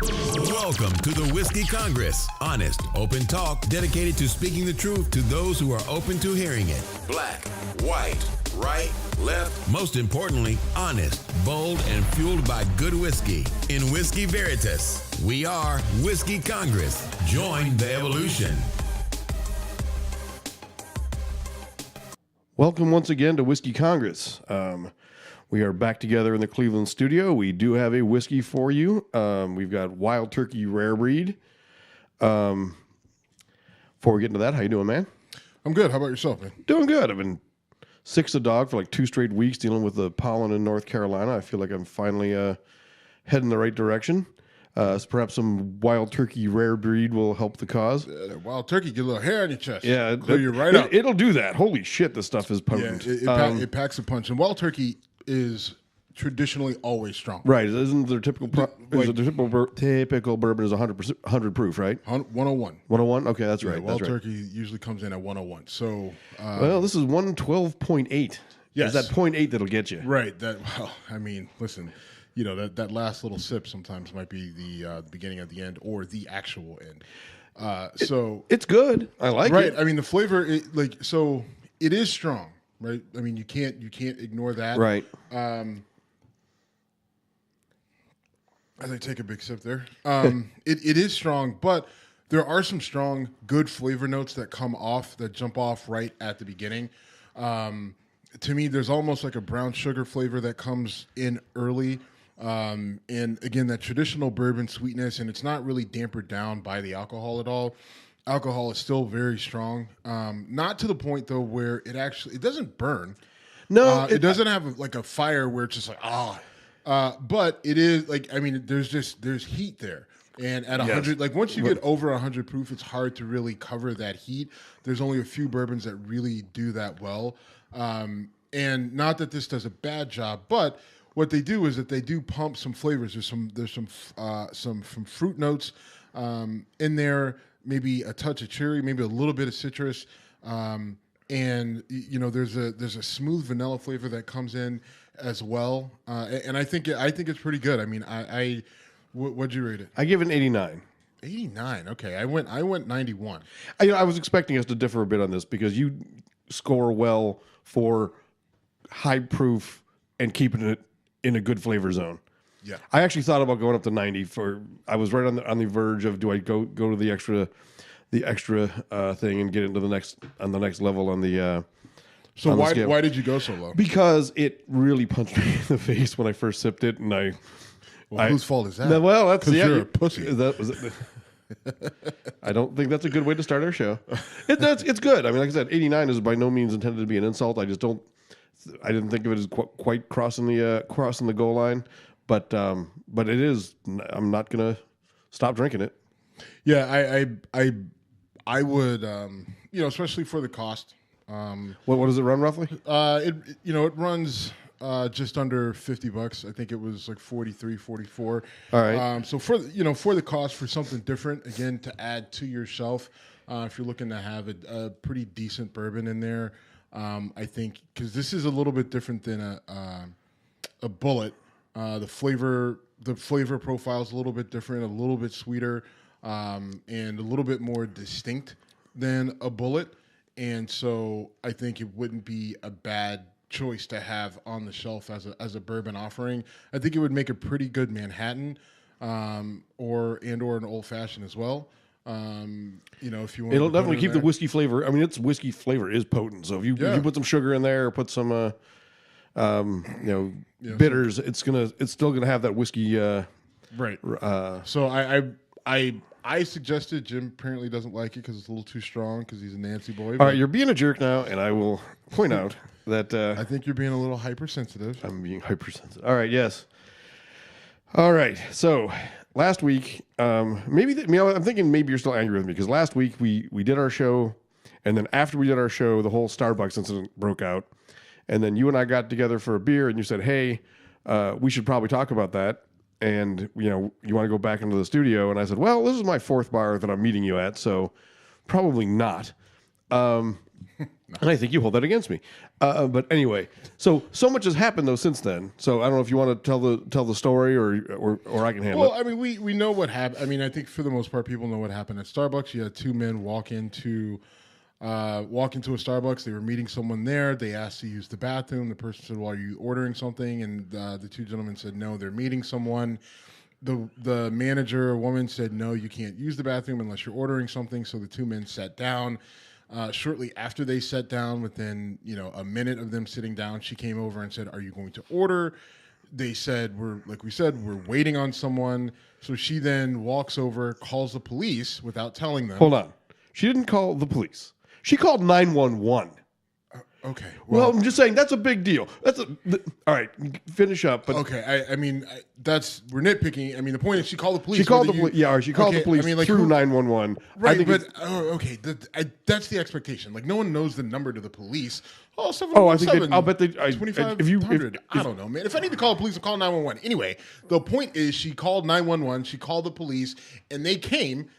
Welcome to the Whiskey Congress. Honest, open talk dedicated to speaking the truth to those who are open to hearing it. Black, white, right, left. Most importantly, honest, bold, and fueled by good whiskey. In Whiskey Veritas, we are Whiskey Congress. Join the evolution. Welcome once again to Whiskey Congress. We are back together in the Cleveland studio. We do have a whiskey for you. We've got Wild Turkey Rare Breed. Before we get into that, how you doing, man? I'm good. How about yourself, man? Doing good. I've been sick as a dog for like 2 straight weeks dealing with the pollen in North Carolina. I feel like I'm finally heading the right direction. So perhaps some Wild Turkey Rare Breed will help the cause. Wild Turkey, get a little hair on your chest. Yeah. Clear you right up. It'll do that. Holy shit, this stuff is potent. Yeah, it packs a punch. And Wild Turkey is traditionally always strong. Right. Isn't their typical typical bourbon is 100 proof, right? 101. 101? Okay, that's right. Wild that's right. Turkey usually comes in at 101. So, well, this is 112.8. Yes. It's that 0.8 that'll get you. Right. Listen, you know, that last little sip sometimes might be the beginning of the end or the actual end. It's good. I like it. Right. I mean, the flavor, it is strong, right? I mean, you can't ignore that. Right. As I take a big sip there, it is strong, but there are some strong, good flavor notes that jump off right at the beginning. To me, there's almost like a brown sugar flavor that comes in early. And again, that traditional bourbon sweetness, and it's not really dampered down by the alcohol at all. Alcohol is still very strong. Not to the point though where it doesn't burn. No, it doesn't have like a fire where it's just like but it is like, I mean, there's heat there. And at 100, like once you get over 100 proof, it's hard to really cover that heat. There's only a few bourbons that really do that well. And not that this does a bad job, but what they do is that they do pump some flavors. There's some fruit notes in there, maybe a touch of cherry, maybe a little bit of citrus, and you know there's a smooth vanilla flavor that comes in as well. And I think it's pretty good. I mean, what'd you rate it? I give it an 89. 89. Okay, I went 91. I was expecting us to differ a bit on this because you score well for high proof and keeping it in a good flavor zone. Yeah, I actually thought about going up to 90. I was right on the verge of do I go to the extra thing and get into the next level on the. So why did you go so low? Because it really punched me in the face when I first sipped it, and whose fault is that? Well, that's you're a pussy. That was it. I don't think that's a good way to start our show. It's good. I mean, like I said, 89 is by no means intended to be an insult. I didn't think of it as quite crossing the goal line, but it is. I'm not gonna stop drinking it. Yeah, I would, especially for the cost. What does it run roughly? It runs just under $50. I think it was like 43, 44. All right. So for the cost, for something different, again, to add to your shelf, if you're looking to have a pretty decent bourbon in there, I think because this is a little bit different than a Bullet. The flavor profile is a little bit different, a little bit sweeter, and a little bit more distinct than a Bullet. And so I think it wouldn't be a bad choice to have on the shelf as a bourbon offering. I think it would make a pretty good Manhattan, or an old fashioned as well. If you want, it'll definitely keep the whiskey flavor. I mean, its whiskey flavor is potent. So if you put some sugar in there, or put some bitters, it's still gonna have that whiskey. Right. So I suggested. Jim apparently doesn't like it because it's a little too strong because he's a Nancy boy. All right, you're being a jerk now, and I will point out that I think you're being a little hypersensitive. I'm being hypersensitive. All right, yes. All right, so last week, I'm thinking maybe you're still angry with me because last week we did our show, and then after we did our show, the whole Starbucks incident broke out, and then you and I got together for a beer, and you said, "Hey, we should probably talk about that." And, you want to go back into the studio. And I said, well, this is my 4th bar that I'm meeting you at, so probably not. And I think you hold that against me. But anyway, so much has happened though since then. So I don't know if you want to tell the story or I can handle it. Well, I mean, we know what happened. I mean, I think for the most part, people know what happened at Starbucks. You had two men walk into a Starbucks. They were meeting someone there. They asked to use the bathroom. The person said, "Well, are you ordering something?" And the two gentlemen said, "No, they're meeting someone." The manager, a woman, said, "No, you can't use the bathroom unless you're ordering something." So the two men sat down. Shortly after they sat down, within a minute of them sitting down, she came over and said, "Are you going to order?" They said, "We're waiting on someone." So she then walks over, calls the police without telling them. Hold on, she didn't call the police. She called 911. Okay. Well, I'm just saying that's a big deal. All right. Finish up. But okay. I mean, we're nitpicking. I mean, the point is she called the police. She called the police. Yeah, or she called the police through 911. Right, but okay. That's the expectation. Like no one knows the number to the police. Oh, 717. I'll bet they 2500. I don't know, man. If I need to call the police, I'll call 911. Anyway, the point is she called 911. She called the police, and they came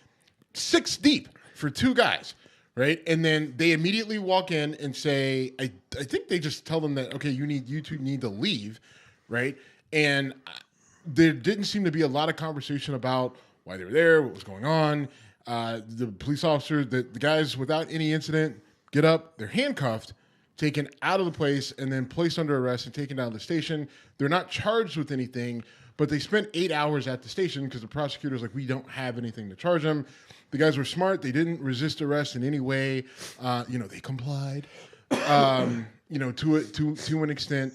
6 deep for 2 guys. Right, and then they immediately walk in and say, I think they just tell them that, okay, you two need to leave, right? And there didn't seem to be a lot of conversation about why they were there, what was going on. The police officers, the guys, without any incident, get up, they're handcuffed, taken out of the place, and then placed under arrest and taken down to the station. They're not charged with anything, but they spent 8 hours at the station because the prosecutor's like, we don't have anything to charge them. The guys were smart. They didn't resist arrest in any way. They complied, to an extent.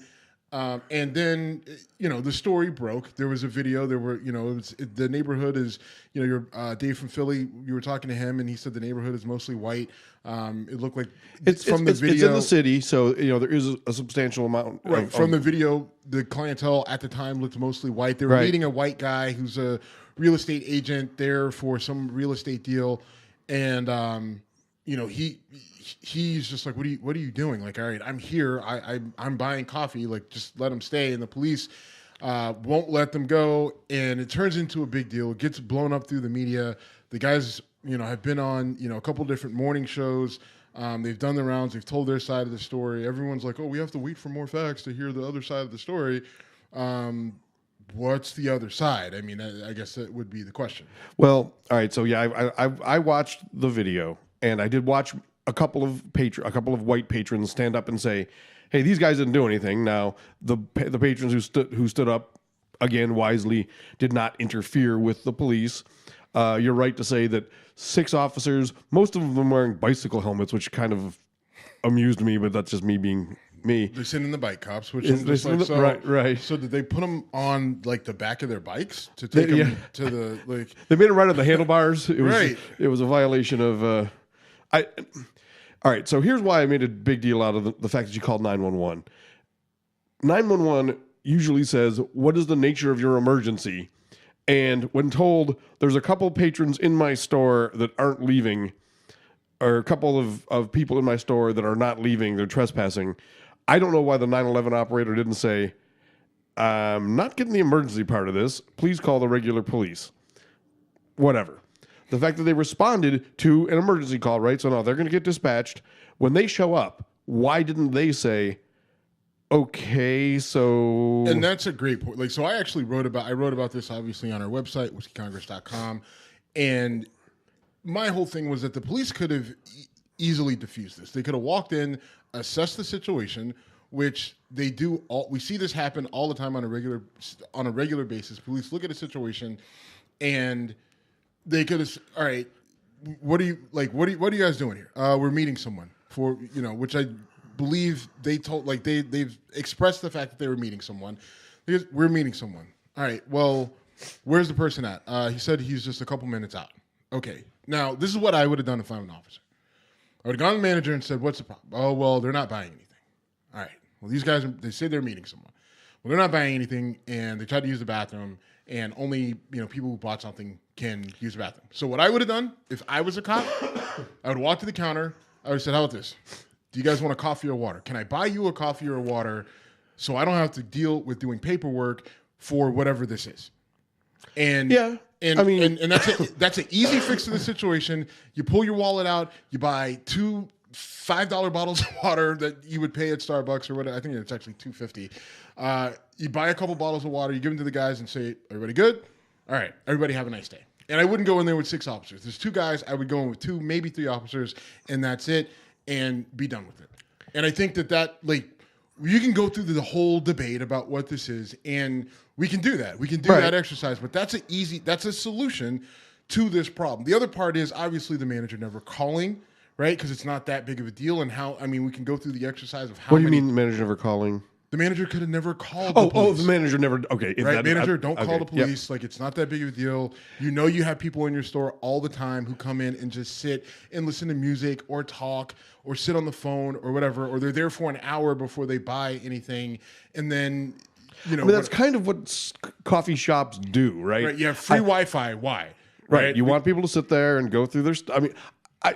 And then, the story broke. There was a video. There were, the neighborhood is, your Dave from Philly, you were talking to him, and he said the neighborhood is mostly white. It looked like it's from the video. It's in the city, so, there is a substantial amount. Right. From the video, the clientele at the time looked mostly white. They were meeting a white guy who's a real estate agent there for some real estate deal. And, he's just like, what are you doing? Like, all right, I'm here. I'm buying coffee. Like, just let him stay. And the police won't let them go. And it turns into a big deal. It gets blown up through the media. The guys, have been on, a couple different morning shows. They've done the rounds. They've told their side of the story. Everyone's like, oh, we have to wait for more facts to hear the other side of the story. What's the other side? I mean, I guess that would be the question. Well, all right. So yeah, I watched the video, and I did watch a couple of white patrons stand up and say, "Hey, these guys didn't do anything." Now, the patrons who stood up again wisely did not interfere with the police. You're right to say that 6 officers, most of them wearing bicycle helmets, which kind of amused me, but that's just me being me. They're sending the bike cops, which is just like, so, right. So did they put them on like the back of their bikes to take them to the like? They made them right on the handlebars. It was, right. It was a violation of. All right. So here's why I made a big deal out of the fact that you called 911. 911 usually says, "What is the nature of your emergency?" And when told there's a couple patrons in my store that aren't leaving, or a couple of people in my store that are not leaving, they're trespassing. I don't know why the 911 operator didn't say, "I'm not getting the emergency part of this. Please call the regular police." Whatever. The fact that they responded to an emergency call, right? So no, they're going to get dispatched. When they show up, why didn't they say, "Okay, so..." And that's a great point. Like, so I actually wrote about this obviously on our website, whiskeycongress.com. And my whole thing was that the police could have easily diffused this. They could have walked in, assessed the situation, which they do. We see this happen all the time on a regular basis. Police look at a situation, and they could have, all right, what are you guys doing here? We're meeting someone for, which I believe they told, like they've expressed the fact that they were meeting someone. We're meeting someone. All right, well, where's the person at? He said he's just a couple minutes out. Okay, now this is what I would have done if I'm an officer. I would have gone to the manager and said, "What's the problem?" "Oh, well, they're not buying anything." All right, well, these guys, they say they're meeting someone. Well, they're not buying anything, and they tried to use the bathroom, and only people who bought something can use the bathroom. So what I would have done if I was a cop, I would walk to the counter. I would have said, "How about this? Do you guys want a coffee or water? Can I buy you a coffee or water so I don't have to deal with doing paperwork for whatever this is?" And yeah, and I mean, and that's an easy fix to the situation. You pull your wallet out, you buy 2 $5 bottles of water that you would pay at Starbucks or whatever. I think it's actually $2.50. You buy a couple bottles of water, you give them to the guys and say, everybody good? All right, everybody have a nice day. And I wouldn't go in there with 6 officers. There's 2 guys. I would go in with 2, maybe 3 officers, and that's it, and be done with it. And I think that like, you can go through the whole debate about what this is, and we can do that. We can do that exercise, but that's a solution to this problem. The other part is obviously the manager never calling, right? Because it's not that big of a deal. And we can go through the exercise of how. What do you mean the manager never calling? The manager could have never called the police. Oh, the manager never. Okay, right? Manager, don't call the police. Yep. Like, it's not that big of a deal. You have people in your store all the time who come in and just sit and listen to music or talk or sit on the phone or whatever, or they're there for an hour before they buy anything, and then. That's kind of what coffee shops do, right? Right. You have free Wi-Fi. Why? Right. You want people to sit there and go through their stuff. I mean,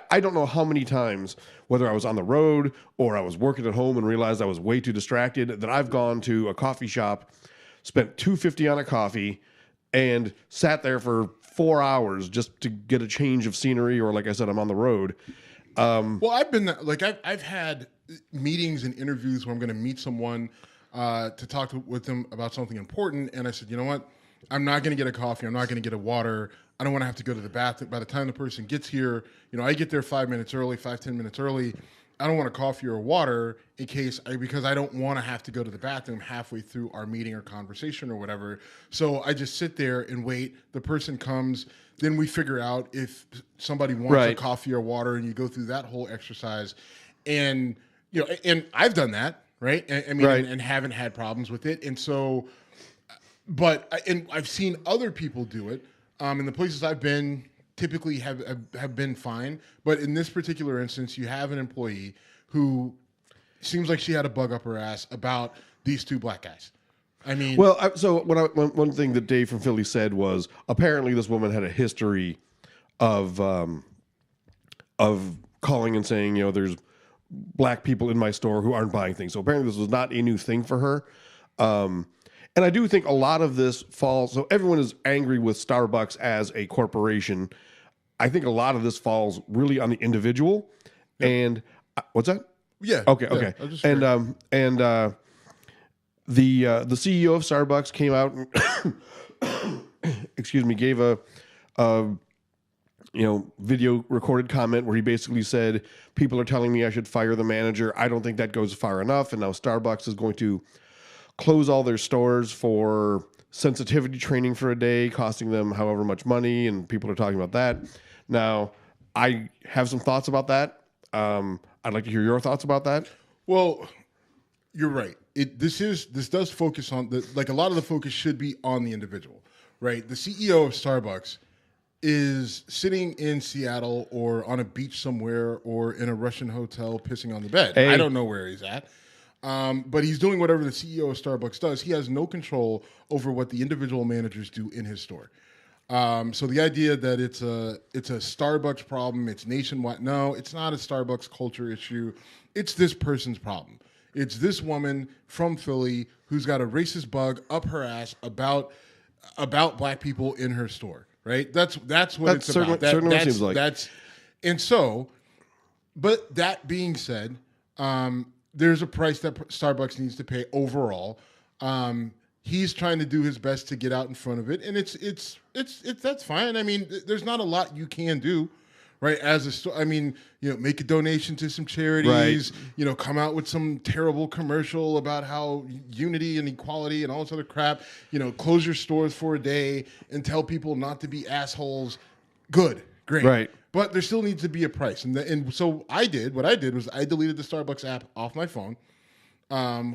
I don't know how many times, whether I was on the road or I was working at home and realized I was way too distracted, that I've gone to a coffee shop, spent $2.50 on a coffee, and sat there for 4 hours just to get a change of scenery, or like I said, I'm on the road. Well, I've had meetings and interviews where I'm going to meet someone to talk with them about something important, and I said, you know what? I'm not going to get a coffee. I'm not going to get a water. I don't want to have to go to the bathroom. By the time the person gets here, I get there 5 minutes early, 10 minutes early. I don't want a coffee or a water because I don't want to have to go to the bathroom halfway through our meeting or conversation or whatever. So I just sit there and wait. The person comes. Then we figure out if somebody wants a coffee or water, and you go through that whole exercise. And, and I've done that, right? And haven't had problems with it. And so, and I've seen other people do it. And the places I've been typically have been fine. But in this particular instance, you have an employee who seems like she had a bug up her ass about these 2 black guys. I mean... Well, so one thing that Dave from Philly said was, apparently this woman had a history of calling and saying, there's black people in my store who aren't buying things. So apparently this was not a new thing for her. And I do think a lot of this falls... So everyone is angry with Starbucks as a corporation. I think a lot of this falls really on the individual. Yep. And... what's that? Yeah. Okay. And the CEO of Starbucks came out and gave a video recorded comment where he basically said, people are telling me I should fire the manager. I don't think that goes far enough. And now Starbucks is going to close all their stores for sensitivity training for a day, costing them however much money, and people are talking about that. Now, I have some thoughts about that. I'd like to hear your thoughts about that. Well, you're right. This does focus on a lot of the focus should be on the individual, right? The CEO of Starbucks is sitting in Seattle or on a beach somewhere or in a Russian hotel pissing on the bed. Hey. I don't know where he's at. But he's doing whatever the CEO of Starbucks does. He has no control over what the individual managers do in his store. So the idea that it's a Starbucks problem, it's nationwide. No, it's not a Starbucks culture issue. It's this person's problem. It's this woman from Philly who's got a racist bug up her ass about black people in her store. Right? That's what it's about. Certainly seems like. But that being said, there's a price that Starbucks needs to pay overall. He's trying to do his best to get out in front of it, and it's that's fine. I mean, there's not a lot you can do, right? As a store, I mean, make a donation to some charities, right. Come out with some terrible commercial about how unity and equality and all this other crap. Close your stores for a day and tell people not to be assholes. Good, great, right. But there still needs to be a price. And so what I did was I deleted the Starbucks app off my phone,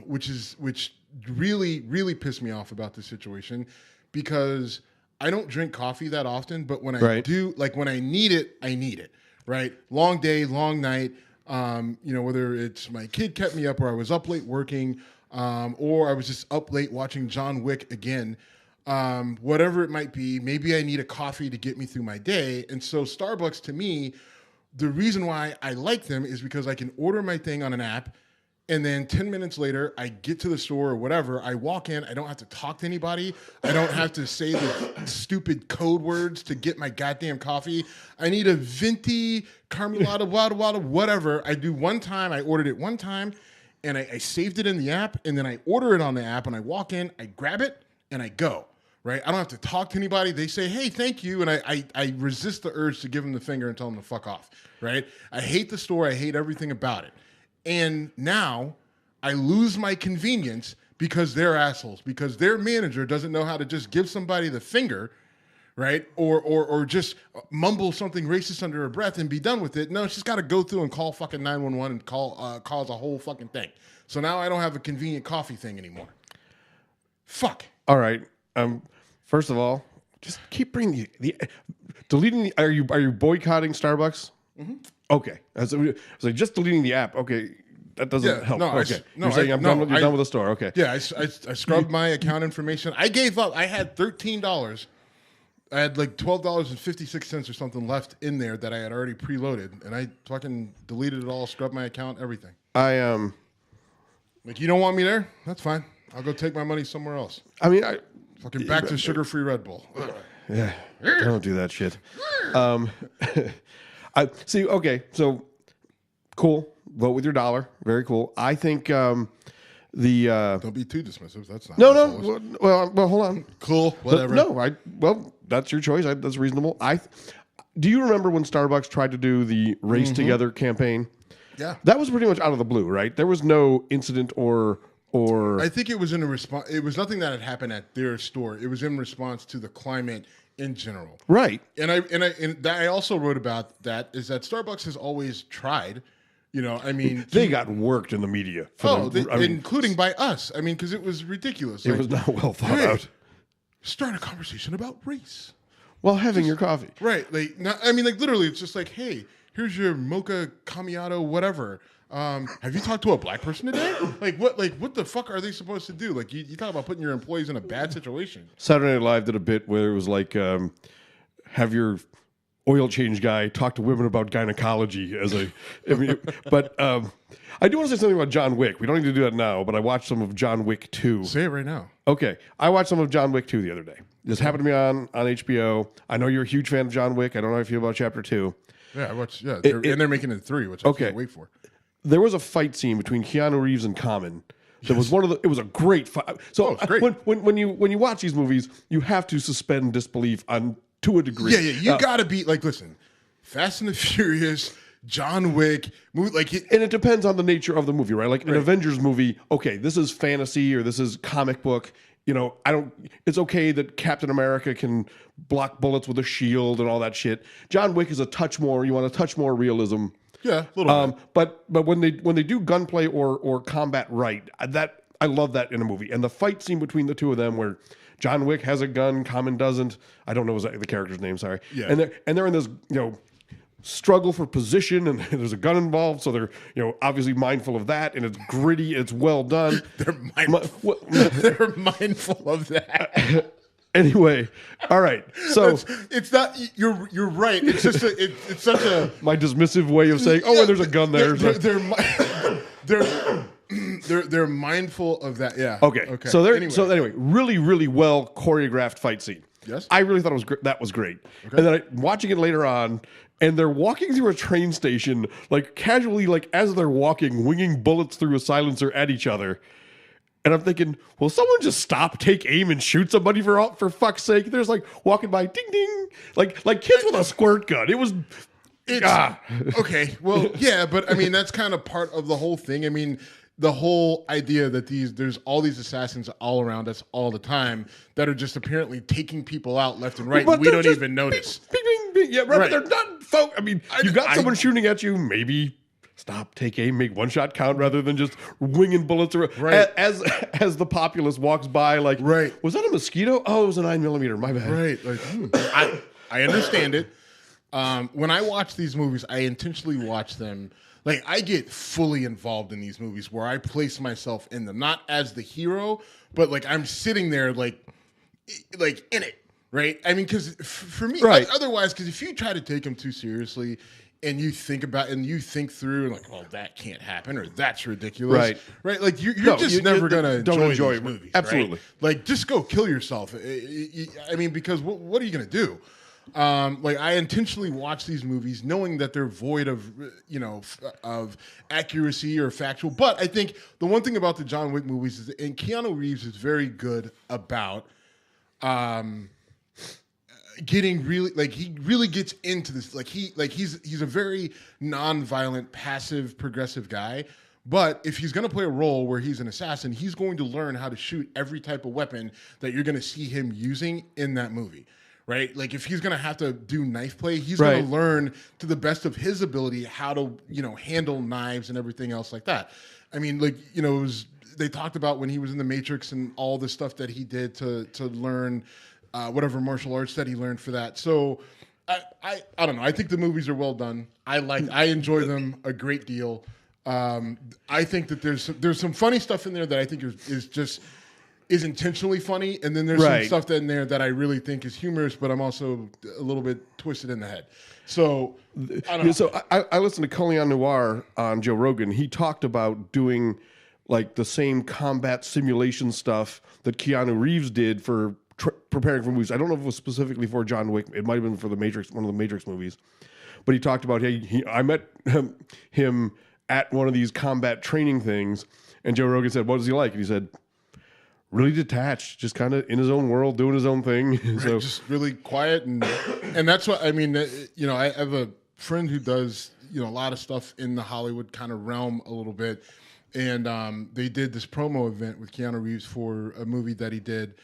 which really, really pissed me off about this situation, because I don't drink coffee that often, but when I do, when I need it, right? Long day, long night, whether it's my kid kept me up or I was up late working, or I was just up late watching John Wick again. Whatever it might be, maybe I need a coffee to get me through my day. And so Starbucks, to me, the reason why I like them is because I can order my thing on an app, And then 10 minutes later, I get to the store or whatever. I walk in. I don't have to talk to anybody. I don't have to say the stupid code words to get my goddamn coffee. I need a venti, carmelada, whatever. I do one time. I ordered it one time, and I saved it in the app, and then I order it on the app, and I walk in, I grab it, and I go. Right? I don't have to talk to anybody. They say, hey, thank you. And I resist the urge to give them the finger and tell them to fuck off. Right? I hate the store. I hate everything about it. And now I lose my convenience because they're assholes, because their manager doesn't know how to just give somebody the finger, right? Or just mumble something racist under her breath and be done with it. No, she's got to go through and call fucking 911 and cause a whole fucking thing. So now I don't have a convenient coffee thing anymore. Fuck. All right. First of all, just keep bringing deleting. Are you boycotting Starbucks? Mm-hmm. Okay. I was like, just deleting the app. Okay. That doesn't help. No, okay. You're saying you're done with the store. Okay. Yeah, I scrubbed my account information. I gave up. I had $13. I had like $12.56 or something left in there that I had already preloaded, and I fucking deleted it all, scrubbed my account, everything. Like, you don't want me there? That's fine. I'll go take my money somewhere else. I mean, fucking back to sugar-free Red Bull. Yeah, don't do that shit. I see. Okay, so cool. Vote with your dollar. Very cool. I think don't be too dismissive. That's not no. Well, hold on. Cool. Whatever. Well, that's your choice. That's reasonable. Do you remember when Starbucks tried to do the Race Together campaign? Yeah, that was pretty much out of the blue, right? There was no incident or. I think it was in a response. It was nothing that had happened at their store. It was in response to the climate in general, right? And I also wrote about that. Is that Starbucks has always tried. You know, I mean, they got worked in the media. Including by us. I mean, because it was ridiculous. It was not well thought out. Start a conversation about race while having your coffee, right? Like, literally, it's just like, hey, here's your mocha macchiato, whatever. Have you talked to a black person today? What the fuck are they supposed to do? Like, you talk about putting your employees in a bad situation. Saturday Night Live did a bit where it was like, have your oil change guy talk to women about gynecology but I do want to say something about John Wick. We don't need to do that now, but I watched some of John Wick 2. Say it right now. Okay. I watched some of John Wick 2 the other day. This happened to me on HBO. I know you're a huge fan of John Wick. I don't know how you feel about Chapter 2. Yeah, I watched, and they're making it 3, which I can't wait for. There was a fight scene between Keanu Reeves and Common. That was it was a great fight. So great. When you watch these movies, you have to suspend disbelief to a degree. Yeah. You got to be like, listen, Fast and the Furious, John Wick, movie, and it depends on the nature of the movie, right? Like an Avengers movie, okay, this is fantasy or this is comic book. You know, it's okay that Captain America can block bullets with a shield and all that shit. John Wick is a touch more. You want a touch more realism. Yeah, a little bit. But when they do gunplay or combat right, that I love that in a movie. And the fight scene between the two of them where John Wick has a gun, Common doesn't. I don't know the character's name. Sorry. Yeah. And they're in this struggle for position, and there's a gun involved, so they're obviously mindful of that, and it's gritty, it's well done. They're mindful of that. Anyway, all right. So it's not. You're right. It's just it's such a my dismissive way of saying, and there's a gun there. They're mindful of that. Yeah. Okay. So anyway, really, really well choreographed fight scene. Yes. I really thought that was great. Okay. And then watching it later on, and they're walking through a train station, like casually, like as they're walking, winging bullets through a silencer at each other. And I'm thinking, will someone just stop, take aim, and shoot somebody for fuck's sake? There's like walking by, ding ding, like kids with a squirt gun. Okay. Well, yeah, but I mean that's kind of part of the whole thing. I mean, the whole idea that there's all these assassins all around us all the time that are just apparently taking people out left and right, and we don't even notice. Bing, bing, bing. Yeah, right. They're not folk. I mean, you got someone shooting at you, maybe. Stop, take aim, make one shot count rather than just winging bullets around. Right. As the populace walks by, like, was that a mosquito? Oh, it was a 9mm. My bad. Right. Like, I understand it. When I watch these movies, I intentionally watch them. Like, I get fully involved in these movies where I place myself in them, not as the hero, but like I'm sitting there like in it. Right. I mean, because for me, otherwise, because if you try to take them too seriously, and you think through and like, well, that can't happen, or that's ridiculous, right? Like you're never gonna enjoy these movies, absolutely. Right? Like just go kill yourself. I mean, because what are you gonna do? Like I intentionally watch these movies knowing that they're void of, of accuracy or factual. But I think the one thing about the John Wick movies is, and Keanu Reeves is very good about, getting really, like he really gets into this. He's a very non-violent, passive, progressive guy. But if he's going to play a role where he's an assassin, he's going to learn how to shoot every type of weapon that you're going to see him using in that movie. Right? Like if he's going to have to do knife play, he's going to learn to the best of his ability how to, handle knives and everything else like that. I mean, they talked about when he was in the Matrix and all the stuff that he did to learn whatever martial arts that he learned for that. So I don't know. I think the movies are well done. I enjoy them a great deal. I think that there's some funny stuff in there that I think is intentionally funny, and then there's some stuff in there that I really think is humorous, but I'm also a little bit twisted in the head. So I don't know. So I listened to Cohen Noir on Joe Rogan. He talked about doing like the same combat simulation stuff that Keanu Reeves did for preparing for movies. I don't know if it was specifically for John Wick. It might have been for the Matrix, one of the Matrix movies. But he talked about I met him at one of these combat training things, and Joe Rogan said, "What was he like?" And he said, really detached, just kind of in his own world, doing his own thing. So just really quiet, and that's what I mean. I have a friend who does a lot of stuff in the Hollywood kind of realm a little bit, and they did this promo event with Keanu Reeves for a movie that he did,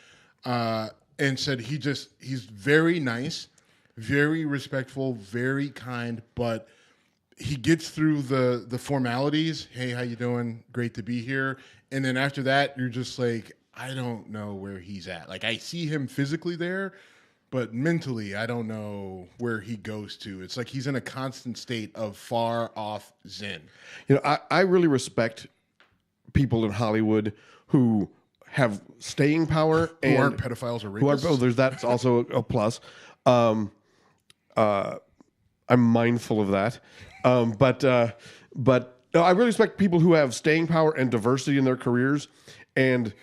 and said he's very nice, very respectful, very kind, but he gets through the formalities. Hey, how you doing? Great to be here. And then after that, you're just like, I don't know where he's at. Like I see him physically there, but mentally, I don't know where he goes to. It's like he's in a constant state of far off zen. I really respect people in Hollywood who have staying power and who aren't pedophiles or rapists. That's also a plus. I'm mindful of that. But no, I really respect people who have staying power and diversity in their careers. And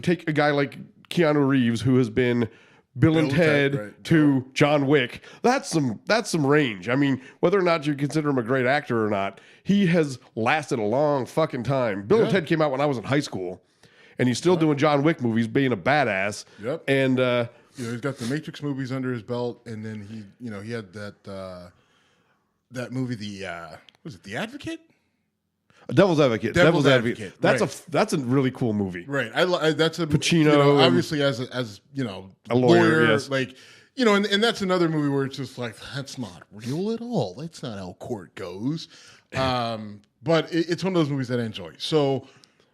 take a guy like Keanu Reeves, who has been Bill and Ted to John Wick. That's some range. I mean, whether or not you consider him a great actor or not, he has lasted a long fucking time. Bill and Ted came out when I was in high school, and he's still doing John Wick movies, being a badass. Yep. And he's got the Matrix movies under his belt, and then he had that movie, was it The Advocate? Devil's Advocate. Devil's Advocate. That's a really cool movie. Right. That's a Pacino. Obviously, as a lawyer, yes. And that's another movie where it's just like, that's not real at all. That's not how court goes. But it's one of those movies that I enjoy. So,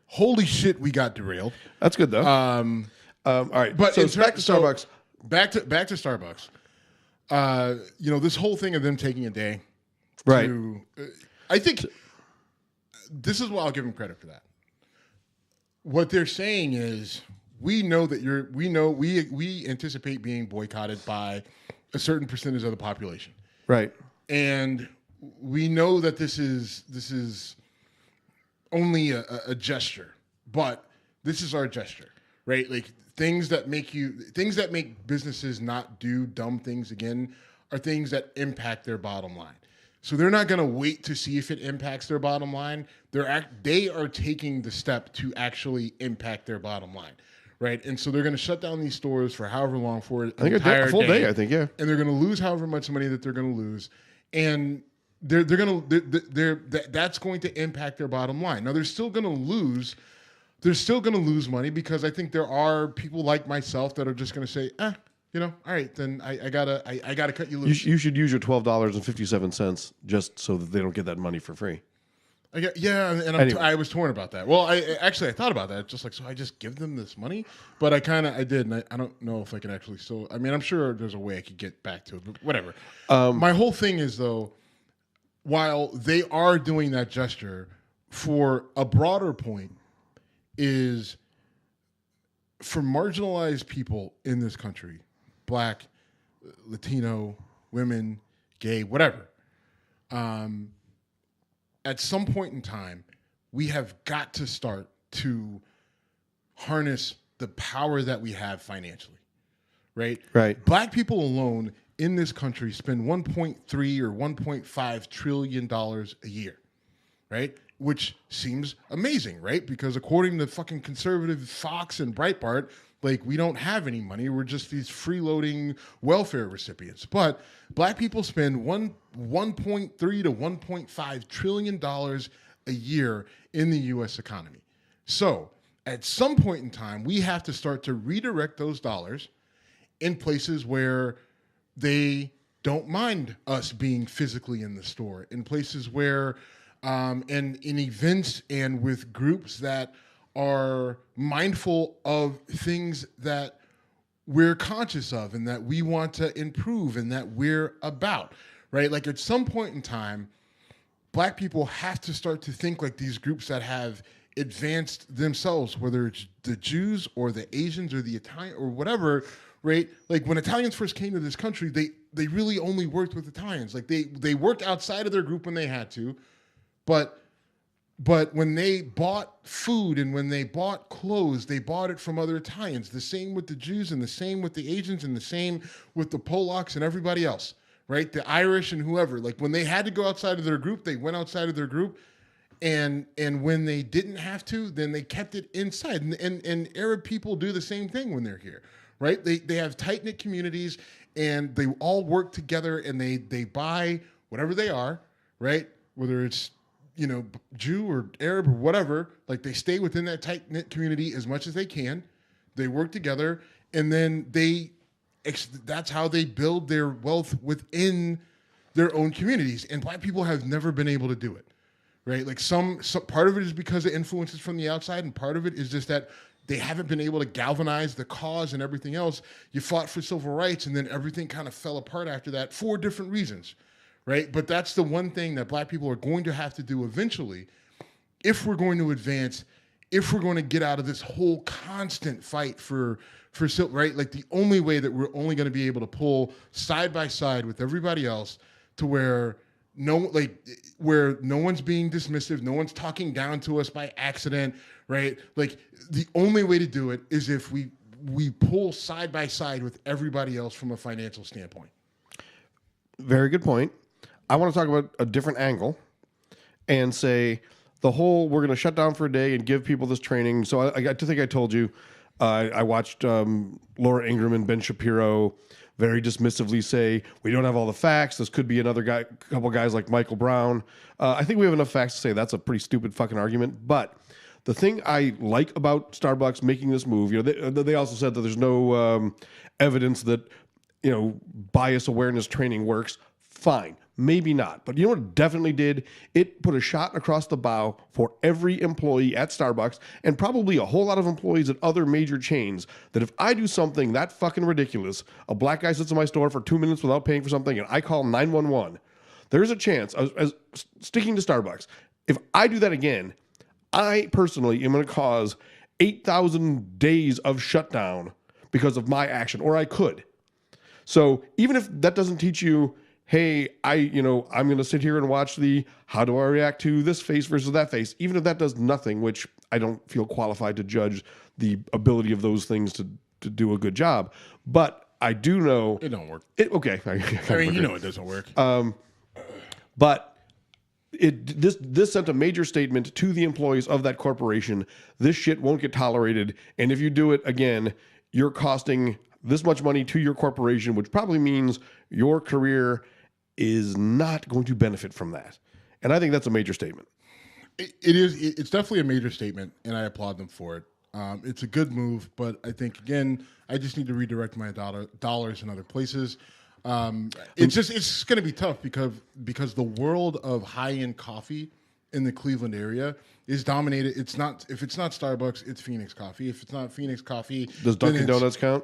holy shit, we got derailed. That's good though. All right, but so back to Starbucks. Back to Starbucks. This whole thing of them taking a day, right? I think. This is what I'll give them credit for that. What they're saying is, we know that we anticipate being boycotted by a certain percentage of the population. Right. And we know that this is only a gesture, but this is our gesture, right? Like things that make businesses not do dumb things again are things that impact their bottom line. So they're not going to wait to see if it impacts their bottom line. They are taking the step to actually impact their bottom line, right? And so they're going to shut down these stores for however long, for an entire a full day. I think, yeah. And they're going to lose however much money that they're going to lose, and that's going to impact their bottom line. Now they're still going to lose. They're still going to lose money because I think there are people like myself that are just going to say, all right, then I gotta cut you loose. You should use your $12.57 just so that they don't get that money for free. I was torn about that. Well, I thought about that. Just like, so I just give them this money, but I did, and I don't know if I can actually still. I mean, I'm sure there's a way I could get back to it, but whatever. My whole thing is though, while they are doing that gesture, for a broader point, is for marginalized people in this country. Black, Latino, women, gay, whatever. at some point in time, we have got to start to harness the power that we have financially, right? Right. Black people alone in this country spend $1.3 or $1.5 trillion a year, right? Which seems amazing, right? Because according to fucking conservative Fox and Breitbart, like, we don't have any money. We're just these freeloading welfare recipients. But black people spend $1.3 to $1.5 trillion a year in the U.S. economy. So at some point in time, we have to start to redirect those dollars in places where they don't mind us being physically in the store, in places where, and in events and with groups that are mindful of things that we're conscious of and that we want to improve and that we're about, right? Like, at some point in time, black people have to start to think like these groups that have advanced themselves, whether it's the Jews or the Asians or the Italian or whatever, right? Like, when Italians first came to this country, they really only worked with Italians. Like, they worked outside of their group when they had to, but when they bought food and when they bought clothes, they bought it from other Italians. The same with the Jews and the same with the Asians and the same with the Polacks and everybody else, right? The Irish and whoever. Like, when they had to go outside of their group, they went outside of their group. And when they didn't have to, then they kept it inside. And Arab people do the same thing when they're here, right? They have tight-knit communities, and they all work together, and they buy whatever they are, right? Whether it's, you know, Jew or Arab or whatever, like, they stay within that tight-knit community as much as they can. They work together, and then that's how they build their wealth within their own communities. And black people have never been able to do it, right? Like, some part of it is because of influences from the outside, and part of it is just that they haven't been able to galvanize the cause and everything else. You fought for civil rights, and then everything kind of fell apart after that for different reasons. Right? But that's the one thing that black people are going to have to do eventually if we're going to advance, if we're going to get out of this whole constant fight for right? Like, the only way that we're only going to be able to pull side by side with everybody else to where no one's being dismissive, no one's talking down to us by accident, right? Like, the only way to do it is if we pull side by side with everybody else from a financial standpoint. Very good point. I want to talk about a different angle and say the whole, we're going to shut down for a day and give people this training. So I think I told you, I watched Laura Ingraham and Ben Shapiro very dismissively say, we don't have all the facts. This could be another guy, a couple guys like Michael Brown. I think we have enough facts to say that's a pretty stupid fucking argument. But the thing I like about Starbucks making this move, you know, they also said that there's no evidence that, you know, bias awareness training works. Fine. Maybe not. But you know what it definitely did? It put a shot across the bow for every employee at Starbucks and probably a whole lot of employees at other major chains that if I do something that fucking ridiculous, a black guy sits in my store for 2 minutes without paying for something and I call 911, there's a chance, as sticking to Starbucks, if I do that again, I personally am going to cause 8,000 days of shutdown because of my action, or I could. So even if that doesn't teach you, hey, I'm going to sit here and watch how do I react to this face versus that face, even if that does nothing, which I don't feel qualified to judge the ability of those things to do a good job. But I do know it don't work. Okay. I mean, you know it doesn't work. But this sent a major statement to the employees of that corporation. This shit won't get tolerated. And if you do it again, you're costing this much money to your corporation, which probably means your career is not going to benefit from that. And I think that's a major statement. It is. It's definitely a major statement, and I applaud them for it. It's a good move, but I think, again, I just need to redirect my dollars in other places. It's going to be tough because the world of high-end coffee in the Cleveland area is dominated. If it's not Starbucks, it's Phoenix Coffee. If it's not Phoenix Coffee, does Dunkin' Donuts count?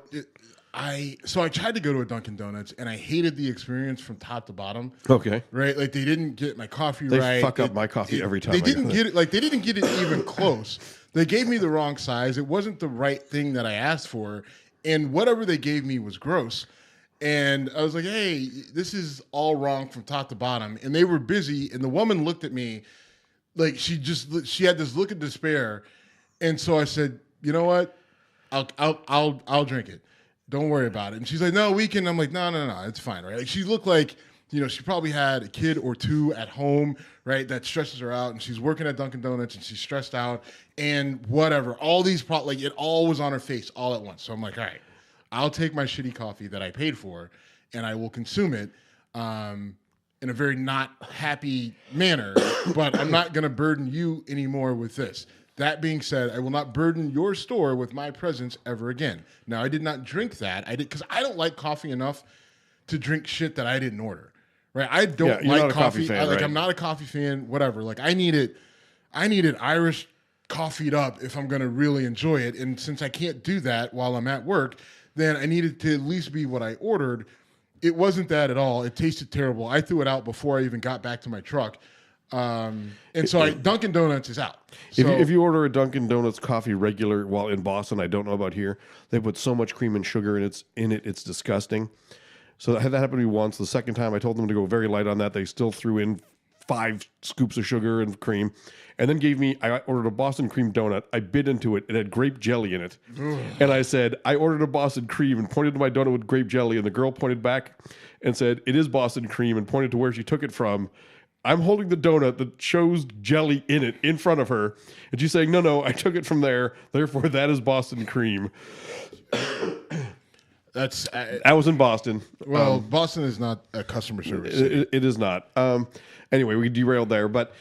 I tried to go to a Dunkin' Donuts and I hated the experience from top to bottom. Okay. Right? Like, they didn't get my coffee right. They fuck up my coffee every time. They didn't get it. Like, they didn't get it even close. They gave me the wrong size. It wasn't the right thing that I asked for. And whatever they gave me was gross. And I was like, hey, this is all wrong from top to bottom. And they were busy. And the woman looked at me like she had this look of despair. And so I said, you know what? I'll drink it. Don't worry about it. And she's like, no, we can. I'm like, no, it's fine, right? Like she looked like, she probably had a kid or two at home, right? That stresses her out, and she's working at Dunkin' Donuts, and she's stressed out, and whatever. All these it all was on her face all at once. So I'm like, all right, I'll take my shitty coffee that I paid for, and I will consume it in a very not happy manner. But I'm not going to burden you anymore with this. That being said, I will not burden your store with my presence ever again. Now, I did not drink that. I did because I don't like coffee enough to drink shit that I didn't order. Right? I don't like coffee. Fan, right? I'm not a coffee fan. Whatever. Like I need it Irish coffeeed up if I'm going to really enjoy it. And since I can't do that while I'm at work, then I needed to at least be what I ordered. It wasn't that at all. It tasted terrible. I threw it out before I even got back to my truck. Dunkin' Donuts is out. So, if you order a Dunkin' Donuts coffee regular while in Boston, I don't know about here, they put so much cream and sugar in it, it's disgusting. So that happened to me once. The second time I told them to go very light on that. They still threw in 5 scoops of sugar and cream, and then I ordered a Boston cream donut. I bit into it. It had grape jelly in it. And I said, I ordered a Boston cream and pointed to my donut with grape jelly. And the girl pointed back and said, it is Boston cream, and pointed to where she took it from. I'm holding the donut that shows jelly in it in front of her. And she's saying, no, I took it from there. Therefore, that is Boston cream. I was in Boston. Well, Boston is not a customer service city. It is not. Anyway, we derailed there. But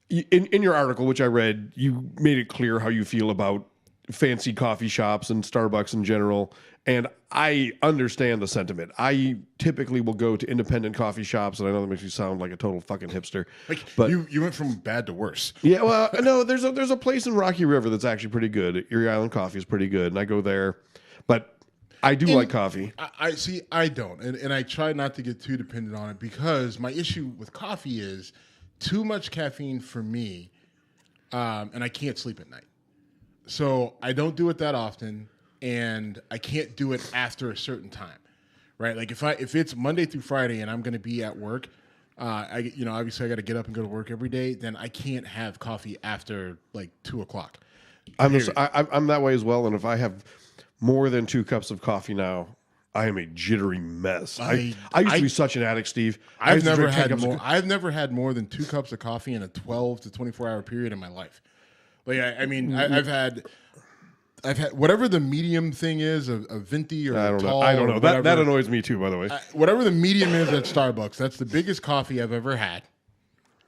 in your article, which I read, you made it clear how you feel about fancy coffee shops and Starbucks in general. And I understand the sentiment. I typically will go to independent coffee shops, and I know that makes you sound like a total fucking hipster. But you went from bad to worse. Yeah, well, no, there's a place in Rocky River that's actually pretty good. Erie Island Coffee is pretty good, and I go there. But I do like coffee. I don't, and I try not to get too dependent on it because my issue with coffee is too much caffeine for me, and I can't sleep at night. So I don't do it that often. And I can't do it after a certain time, right? Like if it's Monday through Friday and I'm going to be at work, obviously I got to get up and go to work every day. Then I can't have coffee after like 2:00. I'm that way as well. And if I have more than 2 cups of coffee now, I am a jittery mess. I used to be such an addict, Steve. I've never had more than 2 cups of coffee in a 12 to 24 hour period in my life. Like I've had whatever the medium thing is, a venti or tall. I don't know. That annoys me too, by the way. Whatever the medium is at Starbucks, that's the biggest coffee I've ever had.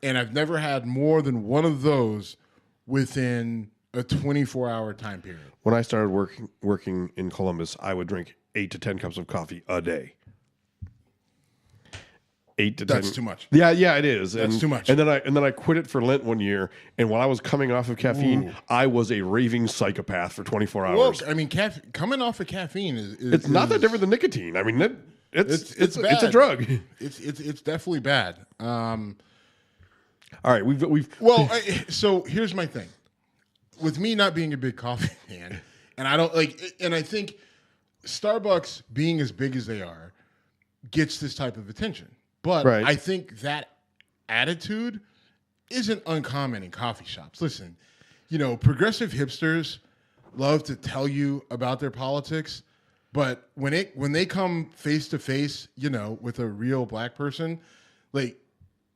And I've never had more than one of those within a 24-hour time period. When I started working in Columbus, I would drink 8 to 10 cups of coffee a day. 8 to 10. That's too much. Yeah, it is. That's too much. And then I quit it for Lent one year. And while I was coming off of caffeine, I was a raving psychopath for 24 hours. Well, I mean, coming off of caffeine it's not that different than nicotine. I mean, it's bad. It's a drug. It's definitely bad. All right, we've so here's my thing. With me not being a big coffee fan, and I think Starbucks being as big as they are gets this type of attention. But I think that attitude isn't uncommon in coffee shops. Listen, progressive hipsters love to tell you about their politics, but when they come face to face, with a real black person, like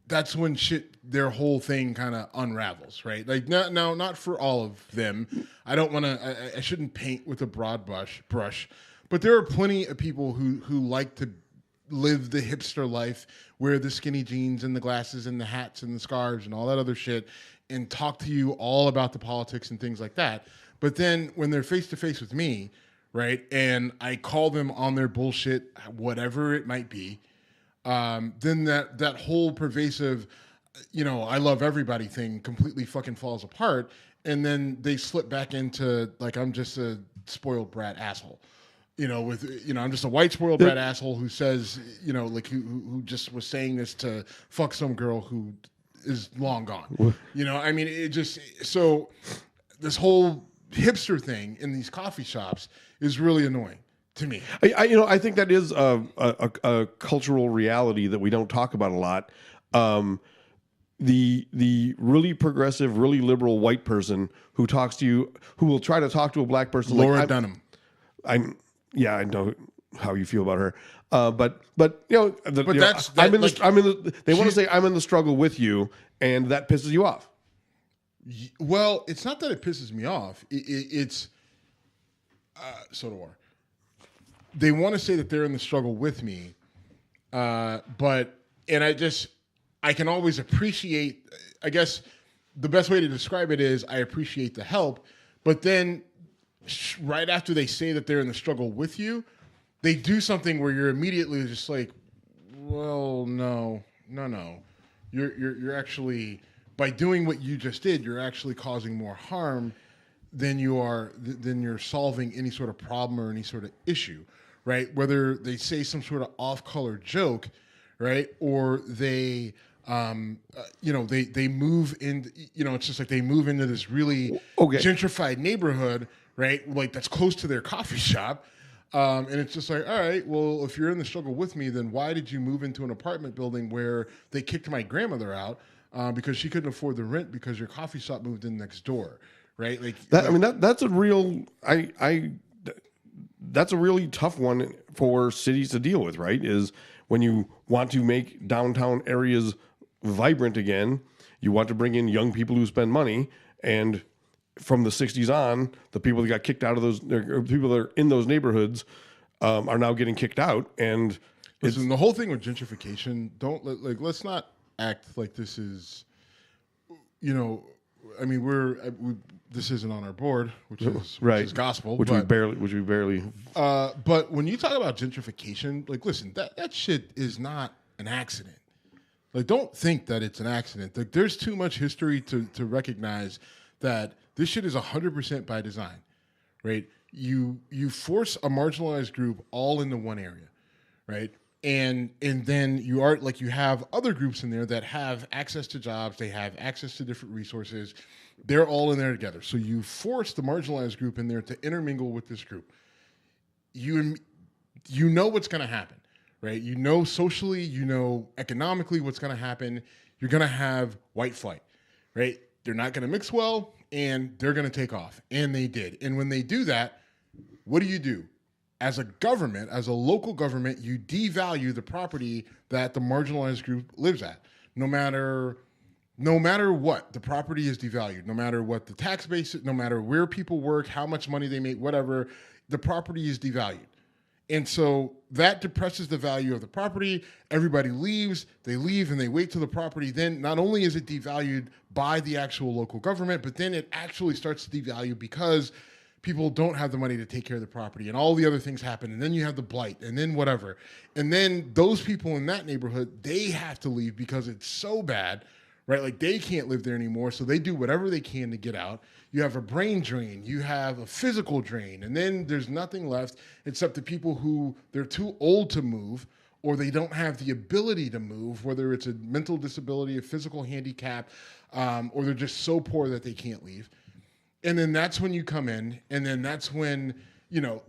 that's when their whole thing kind of unravels, right? Like now, not for all of them. I shouldn't paint with a broad brush, but there are plenty of people who like to live the hipster life, wear the skinny jeans and the glasses and the hats and the scarves and all that other shit, and talk to you all about the politics and things like that. But then when they're face to face with me, right, and I call them on their bullshit, whatever it might be, then that whole pervasive, I love everybody thing completely fucking falls apart, and then they slip back into like I'm just a spoiled brat asshole. I'm just a white spoiled brat asshole who says, who just was saying this to fuck some girl who is long gone. So this whole hipster thing in these coffee shops is really annoying to me. I think that is a cultural reality that we don't talk about a lot. The really progressive, really liberal white person who talks to you, who will try to talk to a black person, Laura Dunham. I know how you feel about her, but they want to say I'm in the struggle with you, and that pisses you off. Well, it's not that it pisses me off. It's so do I. They want to say that they're in the struggle with me, I can always appreciate. I guess the best way to describe it is I appreciate the help, but then right after they say that they're in the struggle with you, they do something where you're immediately just like, well, no. You're actually, by doing what you just did, you're actually causing more harm than you're solving any sort of problem or any sort of issue, right? Whether they say some sort of off-color joke, right, or they they move in, it's just like they move into this really gentrified neighborhood, right? Like that's close to their coffee shop. And it's just like, all right, well, if you're in the struggle with me, then why did you move into an apartment building where they kicked my grandmother out because she couldn't afford the rent because your coffee shop moved in next door, right? Like that. That's a real, that's a really tough one for cities to deal with, right? Is when you want to make downtown areas vibrant again, you want to bring in young people who spend money, and from the 60s on, the people that got kicked out of those, or people that are in those neighborhoods are now getting kicked out. And listen, the whole thing with gentrification, let's not act like this is, this isn't on our board, which is gospel, which we barely. But when you talk about gentrification, like, listen, that shit is not an accident. Like, don't think that it's an accident. Like, there's too much history to recognize that this shit is 100% by design, right? You force a marginalized group all into one area, right? And then you have other groups in there that have access to jobs, they have access to different resources. They're all in there together. So you force the marginalized group in there to intermingle with this group. You know what's going to happen, right? You know socially, you know economically what's going to happen. You're going to have white flight, right? They're not going to mix well, and they're going to take off. And they did. And when they do that, what do? As a government, as a local government, you devalue the property that the marginalized group lives at. No matter what, the property is devalued. No matter what the tax base is, no matter where people work, how much money they make, whatever, the property is devalued. And so that depresses the value of the property. Everybody leaves. They leave and they wait till the property. Then not only is it devalued by the actual local government, but then it actually starts to devalue because people don't have the money to take care of the property and all the other things happen. And then you have the blight and then whatever. And then those people in that neighborhood, they have to leave because it's so bad, right? Like they can't live there anymore. So they do whatever they can to get out. You have a brain drain, you have a physical drain, and then there's nothing left except the people who they're too old to move or they don't have the ability to move, whether it's a mental disability, a physical handicap, or they're just so poor that they can't leave. And then that's when you come in, and then that's when,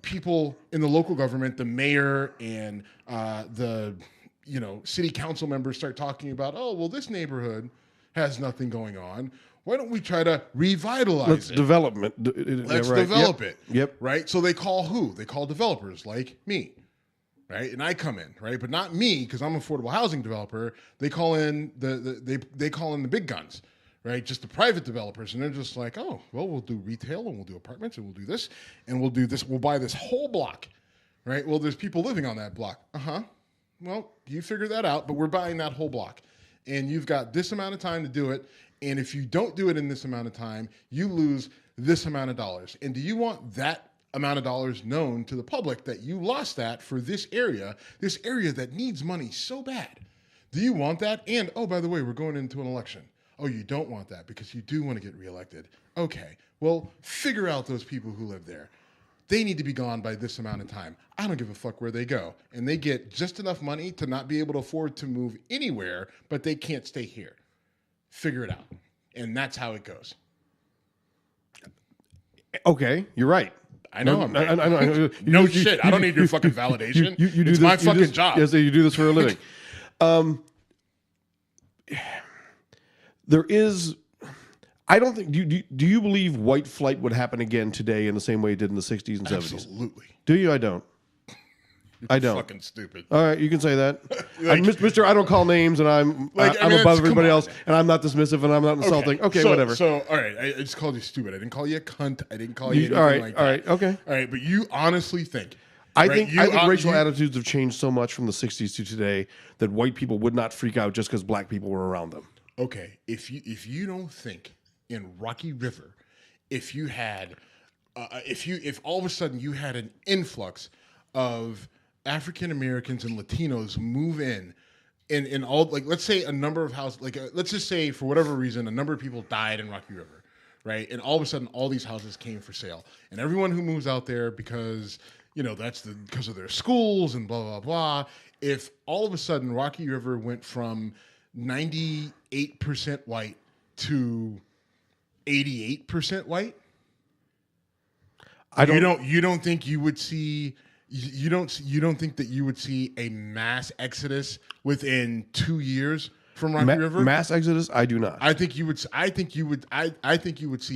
people in the local government, the mayor and the city council members start talking about, oh, well, this neighborhood has nothing going on. Why don't we try to revitalize it? Develop it. Yep. Right? So they call who? They call developers like me, right? And I come in, right? But not me, because I'm an affordable housing developer. They call in they call in the big guns, right? Just the private developers. And they're just like, oh, well, we'll do retail and we'll do apartments and we'll do this and we'll do this. We'll buy this whole block, right? Well, there's people living on that block. Well, you figure that out, but we're buying that whole block. And you've got this amount of time to do it. And if you don't do it in this amount of time, you lose this amount of dollars. And do you want that amount of dollars known to the public that you lost that for this area that needs money so bad? Do you want that? And, oh, by the way, we're going into an election. Oh, you don't want that because you do want to get reelected. Okay, well, figure out those people who live there. They need to be gone by this amount of time. I don't give a fuck where they go. And they get just enough money to not be able to afford to move anywhere, but they can't stay here. Figure it out. And that's how it goes. Okay, you're right. I know. No, I know. No shit. I don't need your fucking validation. You do it's this, my fucking job. Yes, you do this for a living. There is. I don't think. Do you believe white flight would happen again today in the same way it did in the 60s and 70s? Absolutely. Do you? I don't. I don't. Fucking stupid. All right, you can say that. Mr. I don't call names, and I'm above everybody else, and I'm not dismissive, and I'm not insulting. Okay, whatever. So, all right, I just called you stupid. I didn't call you a cunt. I didn't call you anything like that. All right, okay. All right, but you honestly think... I think racial attitudes have changed so much from the 60s to today that white people would not freak out just because black people were around them. Okay, if you don't think in Rocky River, if you had... if all of a sudden you had an influx of... African Americans and Latinos move in all, like, let's say a number of houses, like, let's just say for whatever reason, a number of people died in Rocky River, right? And all of a sudden, all these houses came for sale, and everyone who moves out there because because of their schools and blah blah blah. If all of a sudden Rocky River went from 98% white to 88% white, you don't think you would see. You don't think that you would see a mass exodus within 2 years from Rocky River? Mass exodus? I do not. I think you would see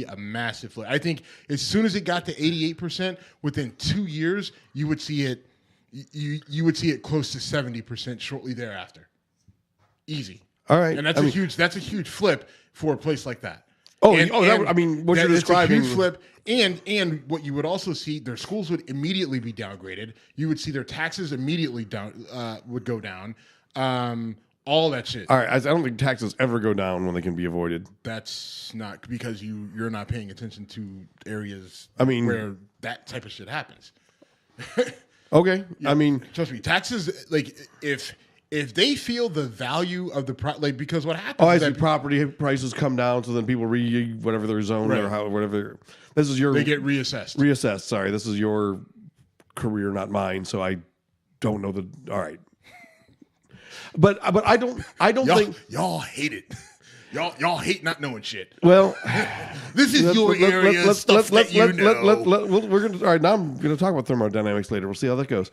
a massive flip. I think as soon as it got to 88%, within 2 years, you would see it. You would see it close to 70% shortly thereafter. Easy. All right, and that's a huge flip for a place like that. What you're describing, a huge flip. And what you would also see, their schools would immediately be downgraded. You would see their taxes immediately would go down. All that shit. All right, I don't think taxes ever go down when they can be avoided. That's not because you're not paying attention to areas. Where that type of shit happens. Okay, trust me, taxes, like, if they feel the value of the because what happens? I see property prices come down, so then people whatever their zone or whatever. They get reassessed. Reassessed. Sorry, this is your career, not mine. So I don't know all right. But I don't think y'all hate it. Y'all hate not knowing shit. Well, this is your area. Stuff that you know. We're gonna. All right, now I'm gonna talk about thermodynamics later. We'll see how that goes.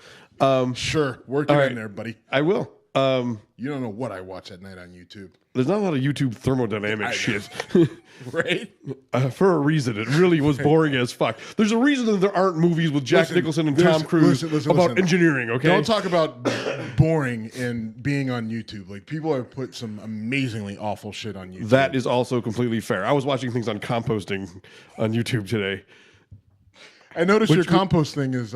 Sure, work it in there, buddy. I will. You don't know what I watch at night on YouTube. There's not a lot of YouTube thermodynamics shit. Right? For a reason. It really was boring as fuck. There's a reason that there aren't movies with Jack Nicholson and Tom Cruise about engineering, okay? Don't talk about boring and being on YouTube. Like, people have put some amazingly awful shit on YouTube. That is also completely fair. I was watching things on composting on YouTube today. I noticed your compost thing is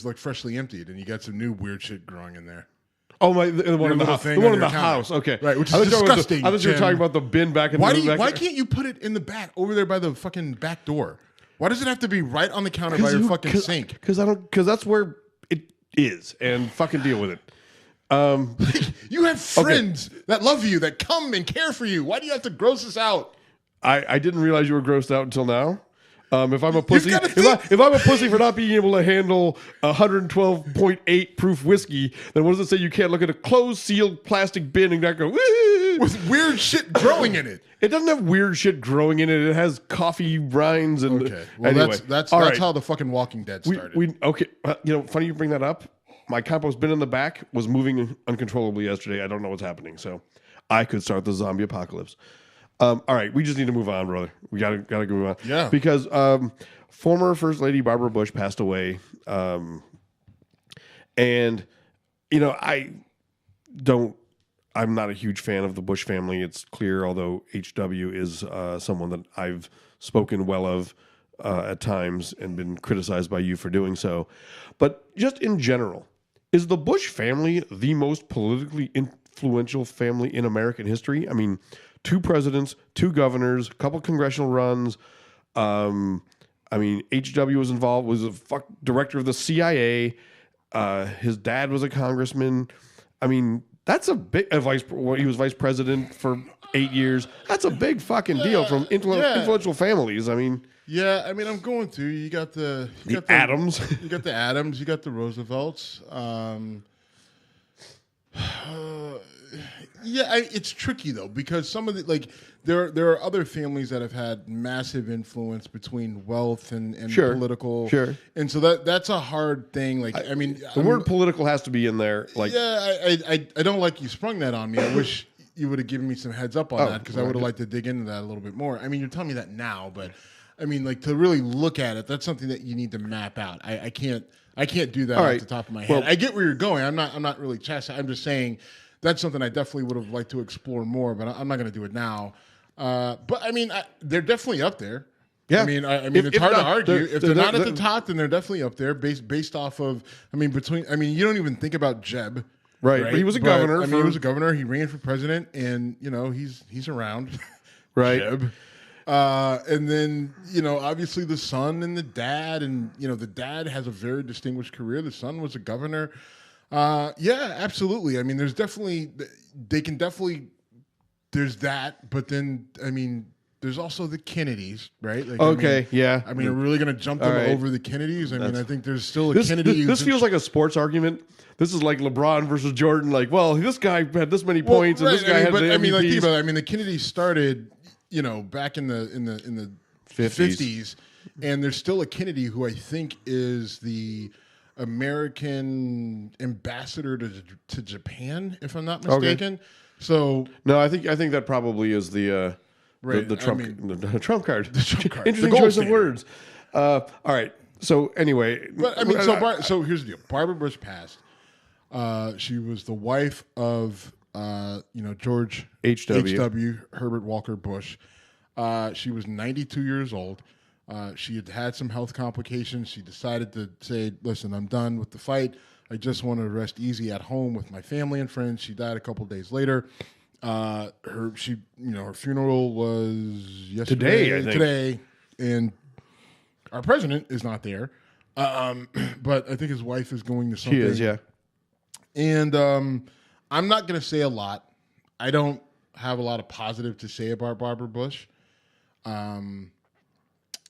like freshly emptied, and you got some new weird shit growing in there. Oh my! The one in the house. Okay, right. Which is disgusting. I thought you were talking about the bin back in the back. Why can't you put it in the back over there by the fucking back door? Why does it have to be right on the counter by your fucking sink? Because that's where it is, and fucking deal with it. You have friends that love you, that come and care for you. Why do you have to gross us out? I didn't realize you were grossed out until now. If I'm a pussy, if I'm a pussy for not being able to handle 112.8 proof whiskey, then what does it say? You can't look at a closed, sealed plastic bin and not go with weird shit growing in it. It doesn't have weird shit growing in it. It has coffee rinds and. Okay, well, anyway, that's how the fucking Walking Dead started. Funny you bring that up. My compost bin in the back was moving uncontrollably yesterday. I don't know what's happening, so I could start the zombie apocalypse. All right, we just need to move on, brother. We gotta go move on. Yeah. Because former First Lady Barbara Bush passed away, and I'm not a huge fan of the Bush family. It's clear, although HW is someone that I've spoken well of at times and been criticized by you for doing so. But just in general, is the Bush family the most politically influential family in American history? I mean, 2 presidents, 2 governors, a couple congressional runs. HW was involved, was a director of the CIA. His dad was a congressman. I mean, that's a big he was vice president for 8 years. That's a big fucking deal from influential families. I mean, I'm going through. You got the Adams. You got the Adams. You got the Roosevelts. Yeah, it's tricky though because some of the there are other families that have had massive influence between wealth and political. Sure. And so that's a hard thing. Like I mean, the word political has to be in there. Like I don't like you sprung that on me. I wish you would have given me some heads up on that because I would have liked to dig into that a little bit more. I mean, you're telling me that now, but I mean, like to really look at it, that's something that you need to map out. I can't do that off the top of my head. Well, I get where you're going. I'm not really chastising. I'm just saying that's something I definitely would have liked to explore more, but I'm not going to do it now. But I mean, they're definitely up there. Yeah. I mean, it's hard to argue. If they're not at the top, then they're definitely up there based off of. I mean, you don't even think about Jeb. Right. But he was a governor. He was a governor. He ran for president, and he's around. Right. Jeb. And then, obviously the son and the dad, and, the dad has a very distinguished career. The son was a governor. Yeah, absolutely. I mean, there's that, but then, I mean, there's also the Kennedys, right? Like, okay, yeah. I mean, we're really going to jump them over the Kennedys. I mean, I think there's still a Kennedy. This feels like a sports argument. This is like LeBron versus Jordan. Like, well, this guy had this many points, and this guy had the MVPs. I mean, think about it. I mean, the Kennedys started, back in the 50s, and there's still a Kennedy who I think is the American ambassador to Japan, if I'm not mistaken. Okay. So no, I think that probably is the Trump the Trump card. The Trump card. Interesting choice of words. All right. So anyway, but I mean, so here's the deal. Barbara Bush passed. She was the wife of George H.W. Herbert Walker Bush. She was 92 years old. She had some health complications. She decided to say, "Listen, I'm done with the fight. I just want to rest easy at home with my family and friends." She died a couple days later. Her funeral was yesterday. I think. Today, and our president is not there, but I think his wife is going to something. She is, yeah. And I'm not going to say a lot. I don't have a lot of positive to say about Barbara Bush.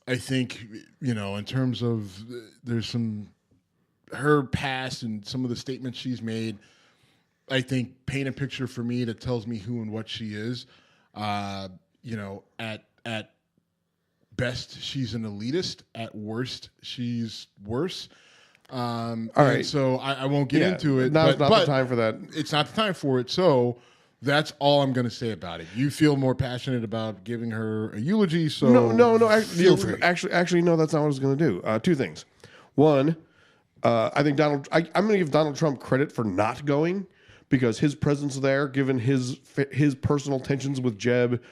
I think, in terms of there's her past and some of the statements she's made, I think paint a picture for me that tells me who and what she is. At best, she's an elitist. At worst, she's worse. All right. So I won't get into it. Now's not the time for that. It's not the time for it. So that's all I'm going to say about it. You feel more passionate about giving her a eulogy, so no. Actually, no. That's not what I was going to do. Two things. One, I think I'm going to give Donald Trump credit for not going because his presence there, given his personal tensions with Jeb,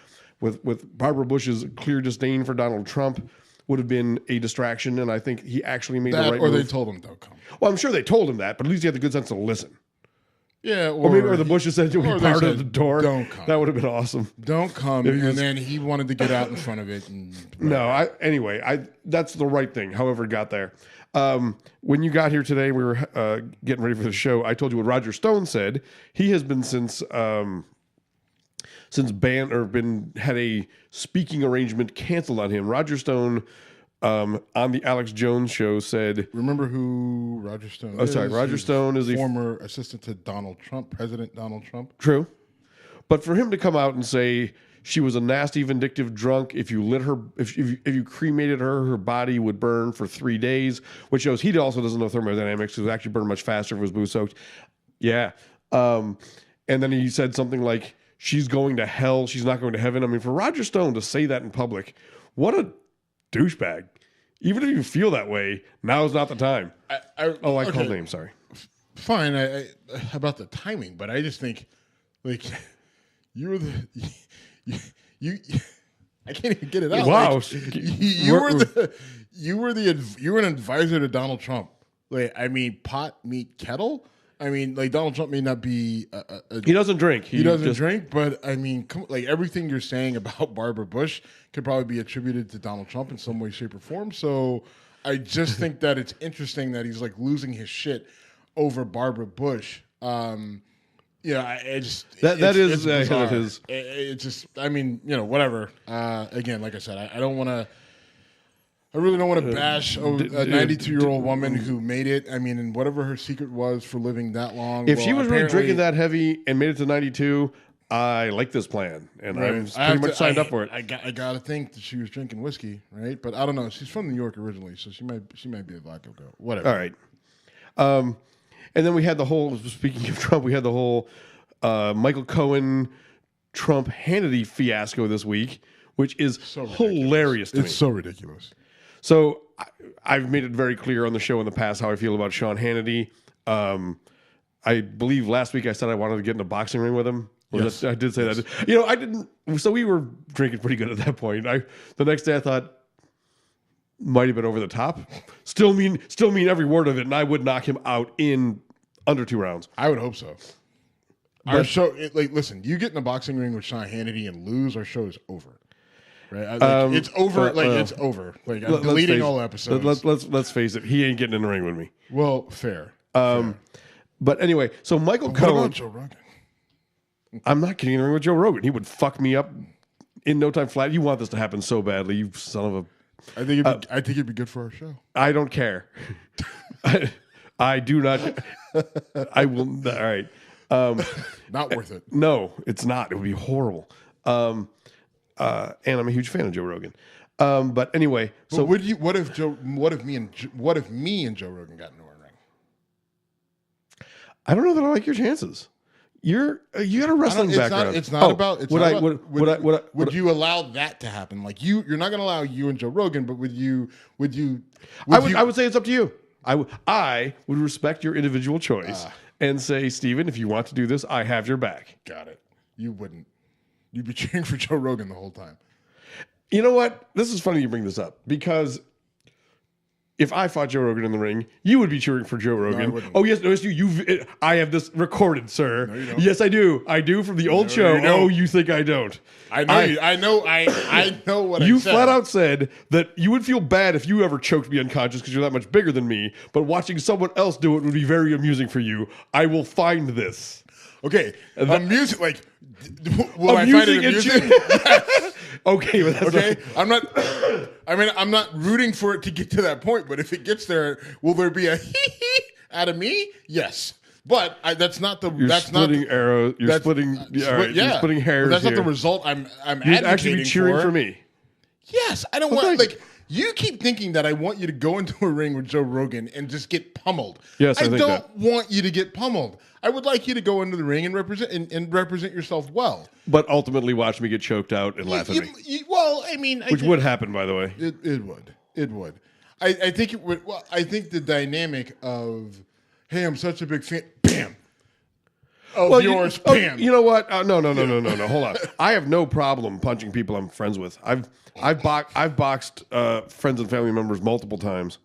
with Barbara Bush's clear disdain for Donald Trump, would have been a distraction. And I think he actually made the right move. Or they told him don't come. Well, I'm sure they told him that, but at least he had the good sense to listen. Yeah, or the Bushes said to be part of the door. Don't come. That would have been awesome. Don't come, and then he wanted to get out in front of it. Anyway, that's the right thing. However, it got there. When you got here today, we were getting ready for the show. I told you what Roger Stone said. He has been since banned or had a speaking arrangement canceled on him. Roger Stone. On the Alex Jones show said... Remember who Roger Stone is? Oh, sorry. Roger Stone is the former assistant to Donald Trump, President Donald Trump. True. But for him to come out and say she was a nasty, vindictive drunk, if you lit her, if you cremated her, her body would burn for 3 days, which shows he also doesn't know thermodynamics. It would actually burn much faster if it was booze soaked. Yeah. And then he said something like, she's going to hell, she's not going to heaven. I mean, for Roger Stone to say that in public, what a douchebag. Even if you feel that way, now is not the time. I called names, sorry. Fine, I about the timing, but I just think, like, you were I can't even get it out. Wow, like, you were an advisor to Donald Trump. Like, I mean, pot meet kettle. I mean, like, Donald Trump may not be he doesn't drink. He doesn't drink, but I mean, everything you're saying about Barbara Bush could probably be attributed to Donald Trump in some way, shape, or form. So I just think that it's interesting that he's like losing his shit over Barbara Bush. It's his. It's just, I mean, whatever. Again, like I said, I don't want to. I really don't want to bash a 92-year-old woman who made it. I mean, and whatever her secret was for living that long. If she was really drinking that heavy and made it to 92, I like this plan, and I was pretty much signed up for it. I got to think that she was drinking whiskey, right? But I don't know. She's from New York originally, so she might be a vodka girl. Whatever. All right. And then we had the whole. Speaking of Trump, we had the whole Michael Cohen, Trump Hannity fiasco this week, which is hilarious to me. It's so ridiculous. So I've made it very clear on the show in the past how I feel about Sean Hannity. I believe last week I said I wanted to get in a boxing ring with him. Yes. I did say that. You know, I didn't. So we were drinking pretty good at that point. The next day I thought might have been over the top. Still mean every word of it, and I would knock him out in under 2 rounds. I would hope so. Our show, listen, you get in a boxing ring with Sean Hannity and lose, our show is over. Right? It's over. It's over. Like I'm deleting all episodes. Let's face it. He ain't getting in the ring with me. Well, fair. But anyway, so Michael Cohen. What about Joe Rogan? I'm not getting in the ring with Joe Rogan. He would fuck me up in no time flat. You want this to happen so badly, you son of a. I think it'd be good for our show. I don't care. I do not. I will. All right. Not worth it. No, it's not. It would be horrible. And I'm a huge fan of Joe Rogan. But anyway, so what if me and Joe Rogan got into a ring? I don't know that I like your chances. You got a wrestling background. It's not about. Would you allow that to happen? Like you're not going to allow you and Joe Rogan, but would you? I would say it's up to you. I would respect your individual choice and say, Steven, if you want to do this, I have your back. Got it. You wouldn't. You'd be cheering for Joe Rogan the whole time. You know what? This is funny you bring this up because if I fought Joe Rogan in the ring, you would be cheering for Joe Rogan. No, oh yes, no, it's you. I have this recorded, sir. No, you don't. Yes, I do. I do from the old show. Oh, you think I don't? I know. I know what you I said. flat out said that you would feel bad if you ever choked me unconscious because you're that much bigger than me. But watching someone else do it would be very amusing for you. I will find this. Okay, amusing. Like, will I find it amusing? Yes. Okay, but that's okay. I'm not. I mean, I'm not rooting for it to get to that point. But if it gets there, will there be a hee out of me? Yes. But that's not the. You're splitting arrows. You're splitting. You're splitting hairs. But that's here. not the result. I'm You'd actually be cheering for me. Yes, I don't want like. You keep thinking that I want you to go into a ring with Joe Rogan and just get pummeled. Yes, I don't want you to get pummeled. I would like you to go into the ring and represent yourself well. But ultimately, watch me get choked out and laugh at me. Well, I mean, which would happen, by the way. It would. I think it would. Well, I think the dynamic of, hey, I'm such a big fan. Bam. Of yours. Bam. You know what? No. Hold on. I have no problem punching people I'm friends with. I've boxed friends and family members multiple times,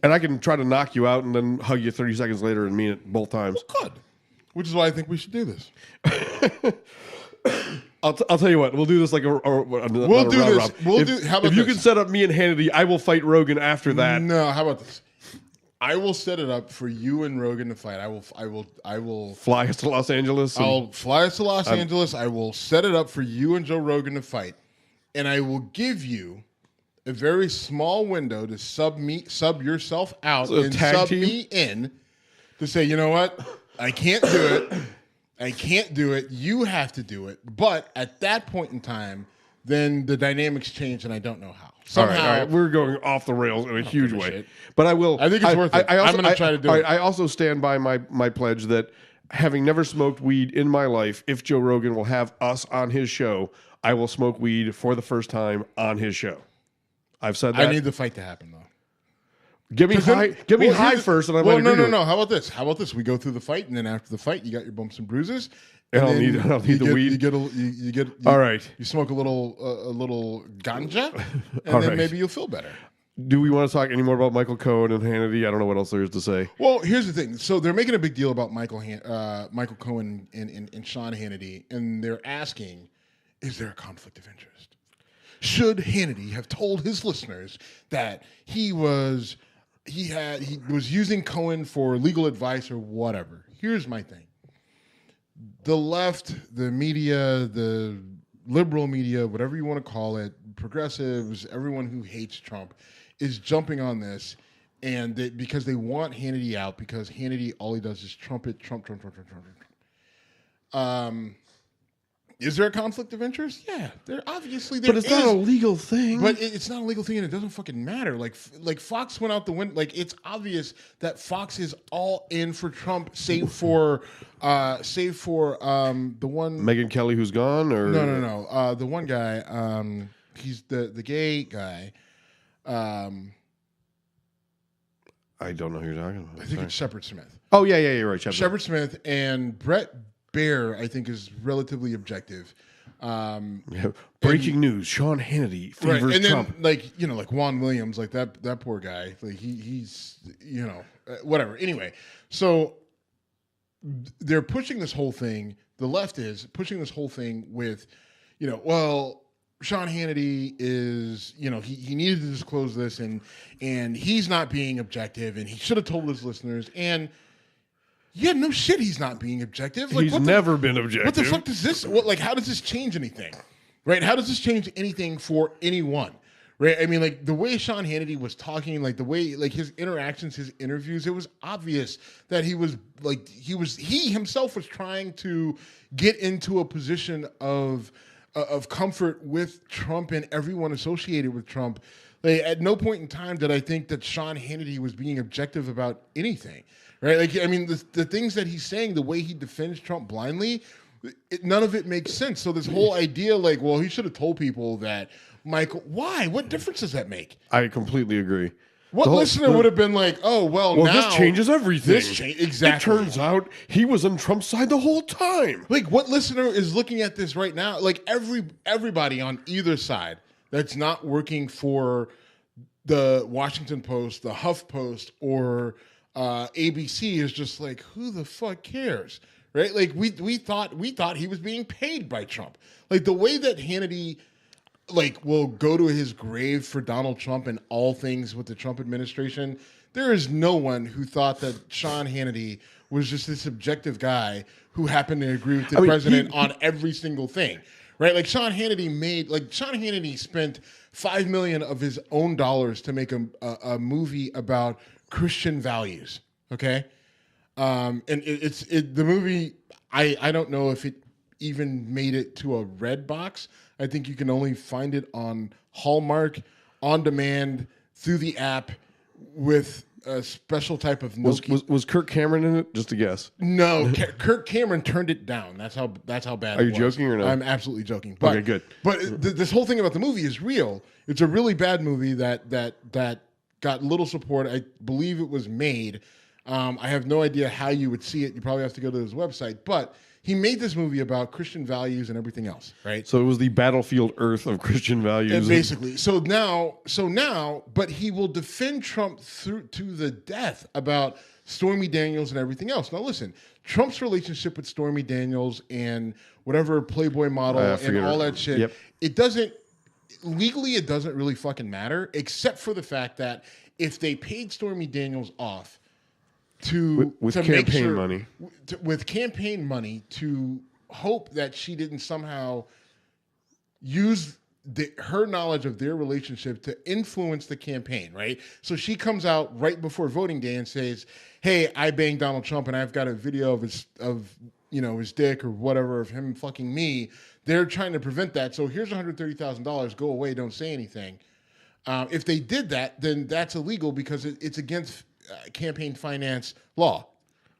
and I can try to knock you out and then hug you 30 seconds later and mean it both times. Well, good. Which is why I think we should do this. I'll tell you what. We'll do this like we'll do this. How about if you can set up me and Hannity, I will fight Rogan after that. No. How about this? I will set it up for you and Rogan to fight. I will fly us to Los Angeles. I'll fly us to Los Angeles. I will set it up for you and Joe Rogan to fight. And I will give you a very small window to sub yourself out and sub me in to say, you know what? I can't do it. I can't do it. You have to do it. But at that point in time, then the dynamics change and I don't know how. Somehow. All right. We're going off the rails in a huge way. Shit. But I will. I think it's worth it. I'm going to try to do it. I also stand by my pledge that having never smoked weed in my life, if Joe Rogan will have us on his show, I will smoke weed for the first time on his show. I've said that. I need the fight to happen, though. Get me high first, and I might agree to it. No. How about this? We go through the fight, and then after the fight, you got your bumps and bruises. And I'll need the weed. All right. You smoke a little ganja, and then maybe you'll feel better. Do we want to talk any more about Michael Cohen and Hannity? I don't know what else there is to say. Well, here's the thing. So they're making a big deal about Michael Cohen and Sean Hannity, and they're asking, is there a conflict of interest? Should Hannity have told his listeners that he was using Cohen for legal advice or whatever? Here's my thing. The left, the media, the liberal media, whatever you want to call it, progressives, everyone who hates Trump, is jumping on this, and because they want Hannity out, because Hannity, all he does is trumpet, Trump. Is there a conflict of interest? Yeah, there obviously there is. But it's not a legal thing. But it's not a legal thing, and it doesn't fucking matter. Like Fox went out the window. Like, it's obvious that Fox is all in for Trump, save for the one Megyn Kelly, who's gone, or no, the one guy. He's the gay guy. I don't know who you're talking about. I think it's Shepard Smith. Oh yeah, you're right. Shepard Smith and Brett Baer, I think, is relatively objective. Breaking news: Sean Hannity favors right, and Trump. Then, like Juan Williams, like that poor guy. Like he's whatever. Anyway, so they're pushing this whole thing. The left is pushing this whole thing with, Sean Hannity is, he needed to disclose this, and he's not being objective, and he should have told his listeners. And yeah, no shit, he's not being objective. Like, he's never been objective. What the fuck does this? How does this change anything? Right? How does this change anything for anyone? Right? I mean, like, the way Sean Hannity was talking, like the way, like, his interactions, his interviews, it was obvious that he himself was trying to get into a position of comfort with Trump and everyone associated with Trump. Like, at no point in time did I think that Sean Hannity was being objective about anything. Right? Like, I mean, the things that he's saying, the way he defends Trump blindly, none of it makes sense. So this whole idea, like, well, he should have told people that, Michael, why? What difference does that make? I completely agree. What listener would have been like, oh, well now this changes everything. Exactly. It turns out he was on Trump's side the whole time. Like, what listener is looking at this right now? Like, everybody on either side that's not working for the Washington Post, the HuffPost, or ABC is just like, who the fuck cares, right? Like, we thought he was being paid by Trump. Like, the way that Hannity, like, will go to his grave for Donald Trump and all things with the Trump administration, there is no one who thought that Sean Hannity was just this objective guy who happened to agree with the president on every single thing, right? Like, Sean Hannity spent $5 million of his own dollars to make a movie about Christian values. Okay. And the movie, I don't know if it even made it to a red box. I think you can only find it on Hallmark, on demand, through the app, with a special type of was Kirk Cameron in it? Just a guess. No, Kirk Cameron turned it down. That's how bad. Are you joking or not? I'm absolutely joking. But, okay, good. But this whole thing about the movie is real. It's a really bad movie that got little support. I believe it was made. I have no idea how you would see it. You probably have to go to his website. But he made this movie about Christian values and everything else, right? So it was the battlefield Earth of Christian values. And basically. So now, but he will defend Trump to the death about Stormy Daniels and everything else. Now listen, Trump's relationship with Stormy Daniels and whatever Playboy model and all that shit, it doesn't really fucking matter, except for the fact that if they paid Stormy Daniels off with campaign money to hope that she didn't somehow use her knowledge of their relationship to influence the campaign, right? So she comes out right before voting day and says, "Hey, I banged Donald Trump, and I've got a video of his dick or whatever of him fucking me." They're trying to prevent that. So here's $130,000. Go away. Don't say anything. If they did that, then that's illegal because it's against campaign finance law.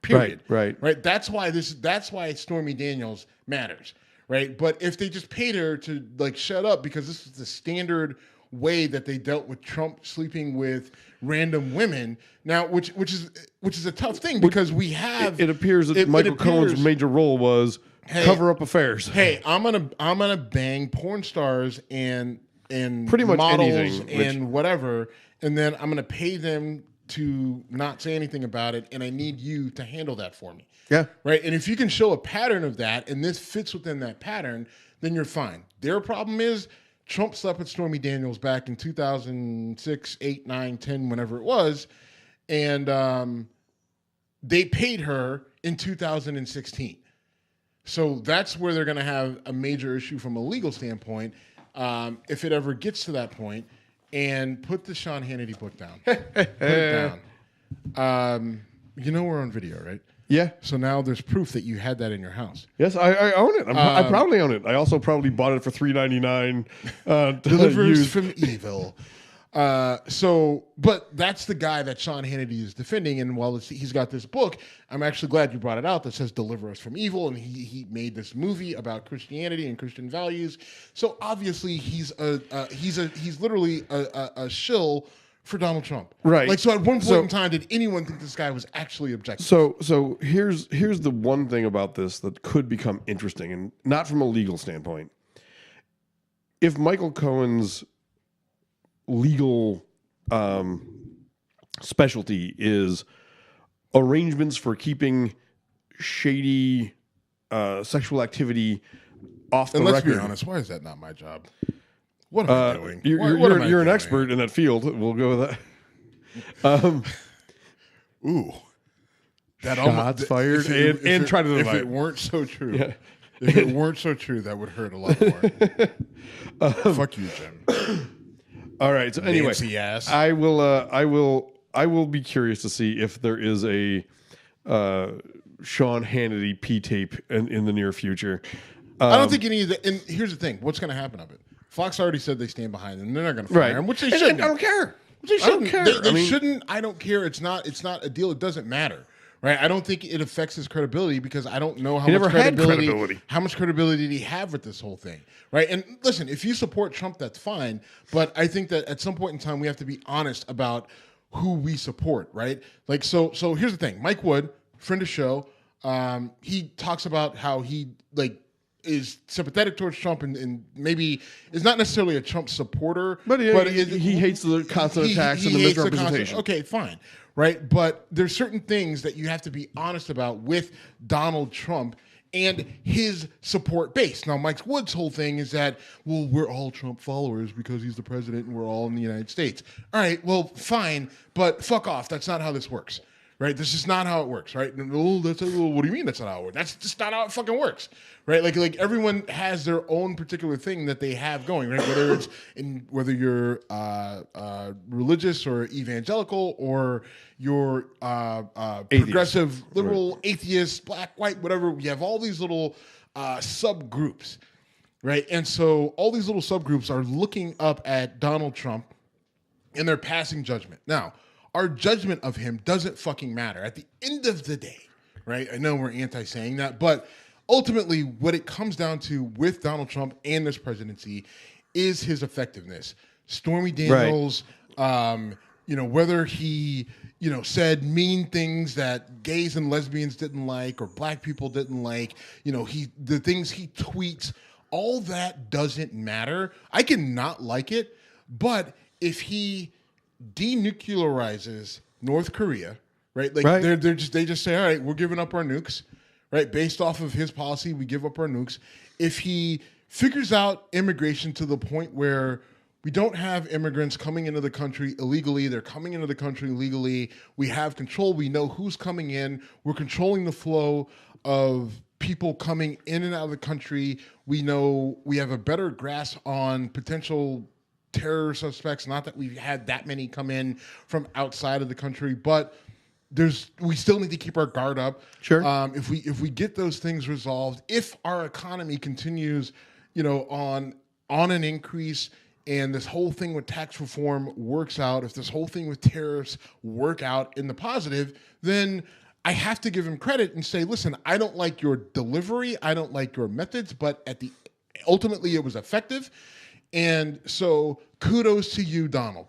Period. Right. That's why Stormy Daniels matters. Right. But if they just paid her to like shut up because this is the standard way that they dealt with Trump sleeping with random women now, which is a tough thing because we have. It appears that Michael Cohen's major role was cover up affairs. Hey, I'm gonna bang porn stars and pretty much models anything and whatever, and then I'm gonna pay them to not say anything about it, and I need you to handle that for me. Yeah. Right? And if you can show a pattern of that, and this fits within that pattern, then you're fine. Their problem is Trump slept with Stormy Daniels back in 2006, 8, 9, 10, whenever it was, and they paid her in 2016. So that's where they're going to have a major issue from a legal standpoint if it ever gets to that point. and put the Sean Hannity book down. Put it down. You know we're on video, right? Yeah. So now there's proof that you had that in your house. Yes, I own it. I proudly own it. I also probably bought it for $3.99. Delivers from evil. But that's the guy that Sean Hannity is defending. And while he's got this book, I'm actually glad you brought it out that says "Deliver Us from Evil," and he made this movie about Christianity and Christian values. So obviously he's literally a shill for Donald Trump, right? Like, so at one point in time, did anyone think this guy was actually objective? So here's the one thing about this that could become interesting, and not from a legal standpoint. If Michael Cohen's legal specialty is arrangements for keeping shady sexual activity off the record. Let's be honest, why is that not my job? What am I doing? You're an expert in that field. We'll go with that. Ooh. Shots fired and try to deny it. If it weren't so true. Yeah. If it weren't so true, that would hurt a lot more. Fuck you, Jim. All right. So anyway, Nancy ass. I will be curious to see if there is a Sean Hannity P tape in the near future. I don't think any of that. And here's the thing: what's going to happen of it? Fox already said they stand behind them. They're not going to fire him, which they shouldn't. I don't care. They shouldn't. I don't care. They shouldn't. I don't care. It's not a deal. It doesn't matter. Right? I don't think it affects his credibility because I don't know how much credibility. How much credibility did he have with this whole thing? Right? And listen, if you support Trump, that's fine. But I think that at some point in time, we have to be honest about who we support. Right? Like, so here's the thing: Mike Wood, friend of the show, he talks about how he is sympathetic towards Trump and maybe is not necessarily a Trump supporter, but he hates the constant attacks and the misrepresentation. Okay, fine. Right. But there's certain things that you have to be honest about with Donald Trump and his support base. Now, Mike Wood's whole thing is that, well, we're all Trump followers because he's the president and we're all in the United States. All right, well, fine, but fuck off. That's not how this works. Right? This is not how it works, right? What do you mean that's not how it works? That's just not how it fucking works, right? Like everyone has their own particular thing that they have going, right? Whether you're religious or evangelical or you're progressive, liberal, atheist, black, white, whatever. You have all these little subgroups, right? And so all these little subgroups are looking up at Donald Trump and they're passing judgment. Now, our judgment of him doesn't fucking matter at the end of the day, right? I know we're anti-saying that, but ultimately what it comes down to with Donald Trump and this presidency is his effectiveness. Stormy Daniels, whether he, said mean things that gays and lesbians didn't like or black people didn't like, the things he tweets, all that doesn't matter. I can not like it, but if he denuclearizes North Korea, right? They just say, all right, we're giving up our nukes, right? Based off of his policy, we give up our nukes. If he figures out immigration to the point where we don't have immigrants coming into the country illegally, they're coming into the country legally, we have control, we know who's coming in, we're controlling the flow of people coming in and out of the country, we know we have a better grasp on potential terror suspects, not that we've had that many come in from outside of the country, but we still need to keep our guard up. Sure. If we get those things resolved, if our economy continues, on an increase, and this whole thing with tax reform works out, if this whole thing with tariffs work out in the positive, then I have to give him credit and say, listen, I don't like your delivery, I don't like your methods, but ultimately it was effective. And so kudos to you, Donald.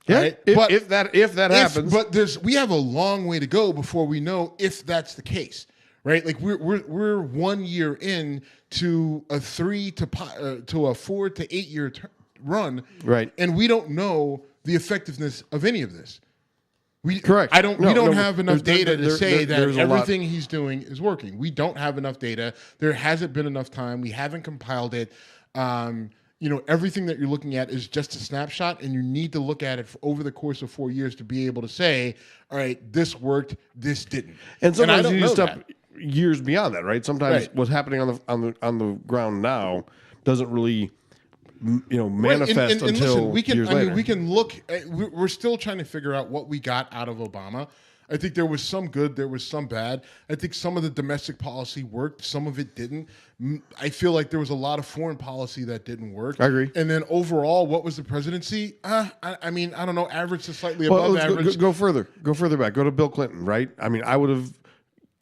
Yeah, right? if that happens. But we have a long way to go before we know if that's the case, right? Like we're 1 year in to a 4 to 8 year run, right? And we don't know the effectiveness of any of this. Correct. We don't have enough data to say that everything he's doing is working. We don't have enough data. There hasn't been enough time. We haven't compiled it. Everything that you're looking at is just a snapshot, and you need to look at it over the course of 4 years to be able to say, all right, this worked, this didn't. And sometimes you need to step years beyond that, right? Sometimes what's happening on the ground now doesn't really manifest and until listen, we can. years I later. mean, we can look. We're still trying to figure out what we got out of Obama. I think there was some good, there was some bad. I think some of the domestic policy worked, some of it didn't. I feel like there was a lot of foreign policy that didn't work. I agree. And then overall, what was the presidency? I mean, I don't know, average to slightly above average. Go further. Go further back. Go to Bill Clinton, right? I mean, I would have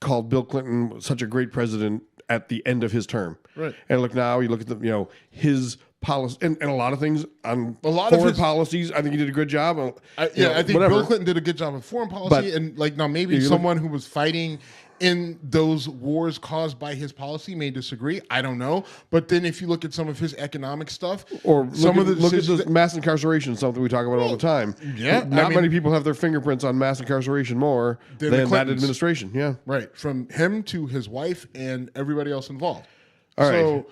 called Bill Clinton such a great president at the end of his term. Right. And look now, you look at the his policy and a lot of things on of his policies. I think he did a good job. I think Bill Clinton did a good job of foreign policy, But and like now maybe someone who was fighting in those wars caused by his policy may disagree. I don't know. But then if you look at some of his economic stuff, or some of the look at decisions the mass incarceration, something we talk about all the time. Yeah, not many people have their fingerprints on mass incarceration more than that administration. Yeah, right. From him to his wife and everybody else involved. All so, right.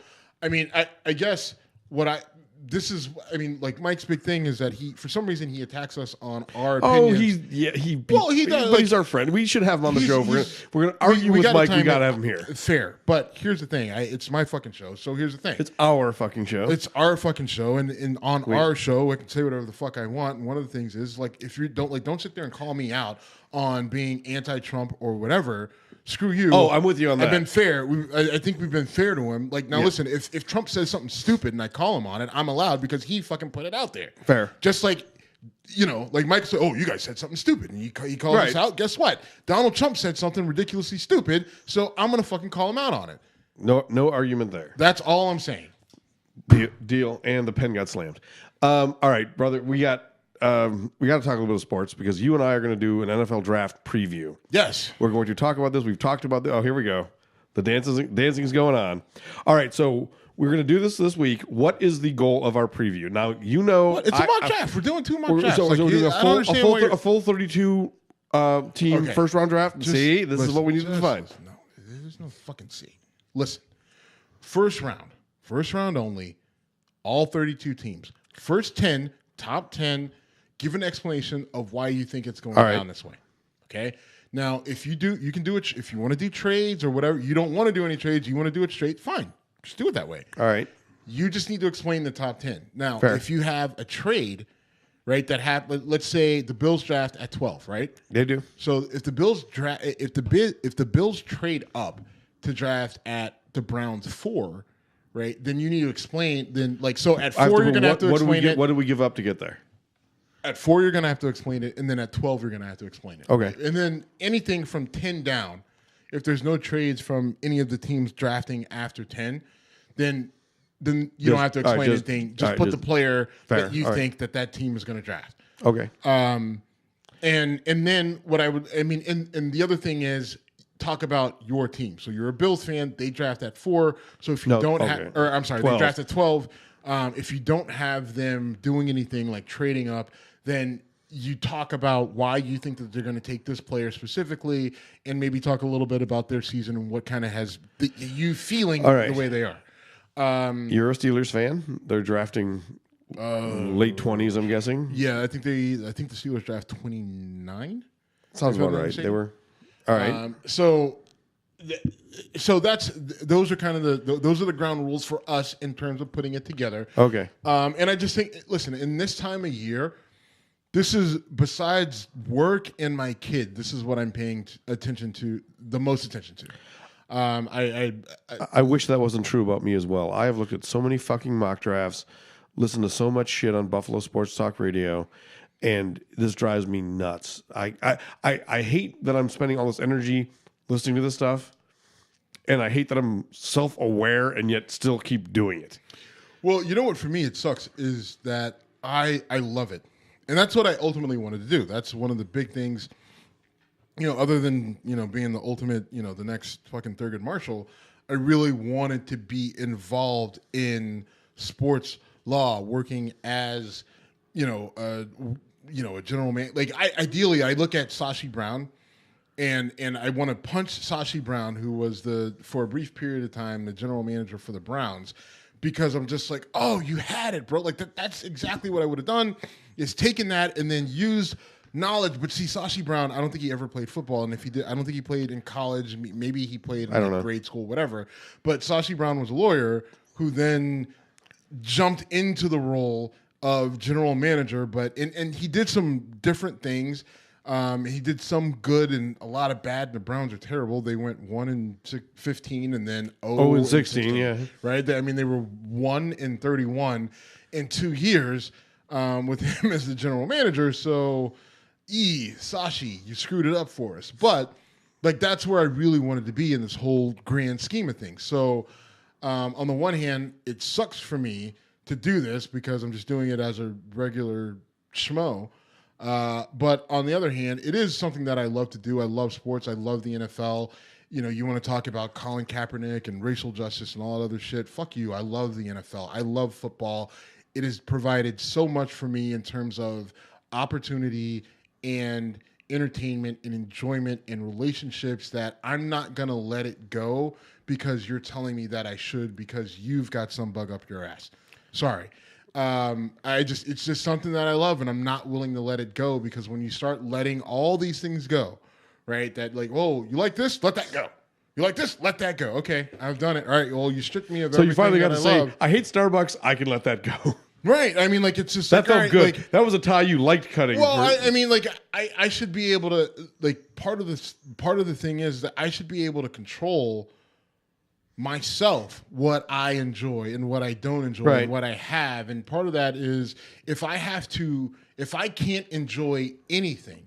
I mean, I guess like Mike's big thing is that he, for some reason, he attacks us on our opinions. he does. But he's our friend. We should have him on the show. We're gonna argue with Mike. We gotta have him here. Fair, but here's the thing. It's my fucking show. So here's the thing. It's our fucking show. It's our fucking show, and on our show, I can say whatever the fuck I want. And one of the things is like, if you don't sit there and call me out on being anti-Trump or whatever. Screw you. Oh, I'm with you on that. I've been fair. I think we've been fair to him. Like, now listen, if Trump says something stupid and I call him on it, I'm allowed because he fucking put it out there. Fair. Just like, like Mike said, oh, you guys said something stupid. And he calls us out. Guess what? Donald Trump said something ridiculously stupid, so I'm going to fucking call him out on it. No argument there. That's all I'm saying. Deal. And the pen got slammed. All right, brother, we got to talk a little bit of sports because you and I are going to do an NFL draft preview. Yes. We're going to talk about this. We've talked about this. Oh, here we go. The dancing is going on. All right, so we're going to do this week. What is the goal of our preview? Now, it's a mock draft. We're doing 2 mock drafts. So we're doing a full 32 team first round draft. This is what we need to define. No, there's no fucking see. Listen, first round only, all 32 teams. First 10, top 10. Give an explanation of why you think it's going down this way. Okay. Now, if you can do it. If you want to do trades or whatever, you don't want to do any trades. You want to do it straight. Fine, just do it that way. All right. You just need to explain the top 10. Now, Fair. if you have a trade, right, let's say the Bills draft at 12, right? They do. So if the Bills if the Bills trade up to draft at the Browns 4, right? Then you need to explain. Then so at 4 you're going to have to explain it. What do we give up to get there? At 4, you're going to have to explain it, and then at 12, you're going to have to explain it. Okay. Right? And then anything from 10 down, if there's no trades from any of the teams drafting after 10, then you don't have to explain anything. Just put the player that you think that team is going to draft. Okay. And then and the other thing is talk about your team. So you're a Bills fan. They draft at 4. So if you they draft at 12. If you don't have them doing anything like trading up, then you talk about why you think that they're going to take this player specifically, and maybe talk a little bit about their season and what kind of has you feeling the way they are. You're a Steelers fan. They're drafting late 20s, I'm guessing. Yeah, I think the Steelers draft 29. Sounds about right. They were all right. So those are kind of those are the ground rules for us in terms of putting it together. Okay. And I just think, listen, in this time of year, this is, besides work and my kid, this is what I'm paying the most attention to. I wish that wasn't true about me as well. I have looked at so many fucking mock drafts, listened to so much shit on Buffalo Sports Talk Radio, and this drives me nuts. I hate that I'm spending all this energy listening to this stuff, and I hate that I'm self-aware and yet still keep doing it. Well, you know what, for me it sucks is that I love it. And that's what I ultimately wanted to do. That's one of the big things, other than, being the ultimate, the next fucking Thurgood Marshall, I really wanted to be involved in sports law, working as, a general man. Like, ideally, I look at Sashi Brown, and I want to punch Sashi Brown, who was for a brief period of time, the general manager for the Browns, because I'm just like, oh, you had it, bro. Like, that's exactly what I would have done, is taken that and then used knowledge. But see, Sashi Brown, I don't think he ever played football. And if he did, I don't think he played in college. Maybe he played in grade school, whatever. But Sashi Brown was a lawyer who then jumped into the role of general manager, but and he did some different things. He did some good and a lot of bad. And the Browns are terrible. They went 1-15 and then 0-16. Yeah, right. I mean, they were 1-31 in 2 years with him as the general manager. So, Sashi, you screwed it up for us. But like that's where I really wanted to be in this whole grand scheme of things. So, on the one hand, it sucks for me to do this because I'm just doing it as a regular schmo. But on the other hand, it is something that I love to do. I love sports. I love the NFL. You know, you want to talk about Colin Kaepernick and racial justice and all that other shit. Fuck you. I love the NFL. I love football. It has provided so much for me in terms of opportunity and entertainment and enjoyment and relationships that I'm not going to let it go because you're telling me that I should because you've got some bug up your ass. Sorry. It's just something that I love and I'm not willing to let it go because when you start letting all these things go, right? That like, oh, you like this? Let that go. You like this? Let that go. Okay, I've done it. All right, well, you stripped me of everything. So you finally got to say, love. I hate Starbucks. I can let that go. Right. I mean, like, it's just that like, felt right, good. Like, that was a tie you liked cutting. Well, I mean, like, I should be able to, like, part of the thing is that I should be able to control myself what I enjoy and what I don't enjoy right. and what I have. And part of that is if I can't enjoy anything,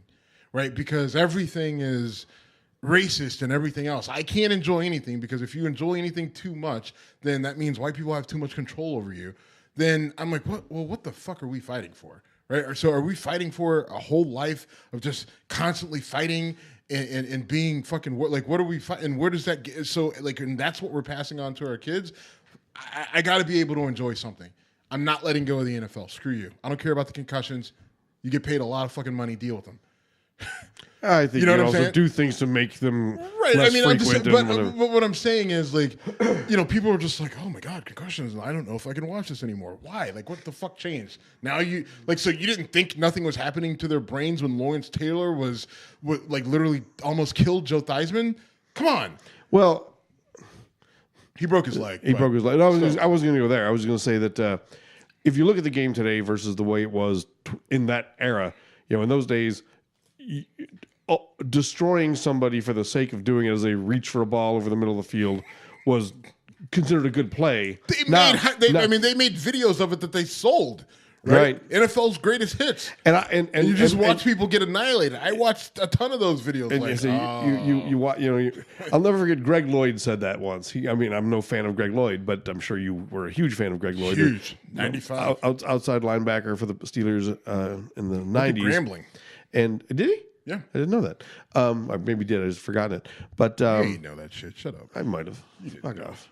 right? Because everything is racist and everything else. I can't enjoy anything because if you enjoy anything too much, then that means white people have too much control over you. Then I'm like, what? Well, what the fuck are we fighting for? Right? So are we fighting for a whole life of just constantly fighting and being fucking like, what are we fighting? Where does that get? So like, and that's what we're passing on to our kids. I got to be able to enjoy something. I'm not letting go of the NFL. Screw you. I don't care about the concussions. You get paid a lot of fucking money. Deal with them. I think you know you what I'm also saying? do things to make them right. less I mean, frequent. but what I'm saying is like, you know, people are just like, oh my God, concussions. I don't know if I can watch this anymore. Why? Like, what the fuck changed? Now you like, so you didn't think nothing was happening to their brains when Lawrence Taylor was like literally almost killed Joe Theismann? Come on. Well, he broke his leg. He broke his leg. No, I wasn't going to go there. I was going to say that if you look at the game today versus the way it was in that era, you know, in those days, destroying somebody for the sake of doing it as they reach for a ball over the middle of the field was considered a good play. They made videos of it that they sold. Right? NFL's greatest hits, and you just watch people get annihilated. I watched a ton of those videos. I'll never forget. Greg Lloyd said that once. I'm no fan of Greg Lloyd, but I'm sure you were a huge fan of Greg Lloyd. Huge, 95 outside linebacker for the Steelers in the 90s. Grambling, and did he? Yeah, I didn't know that. I maybe did. I just forgotten it. But you know that shit. Shut up. I might have. Fuck off.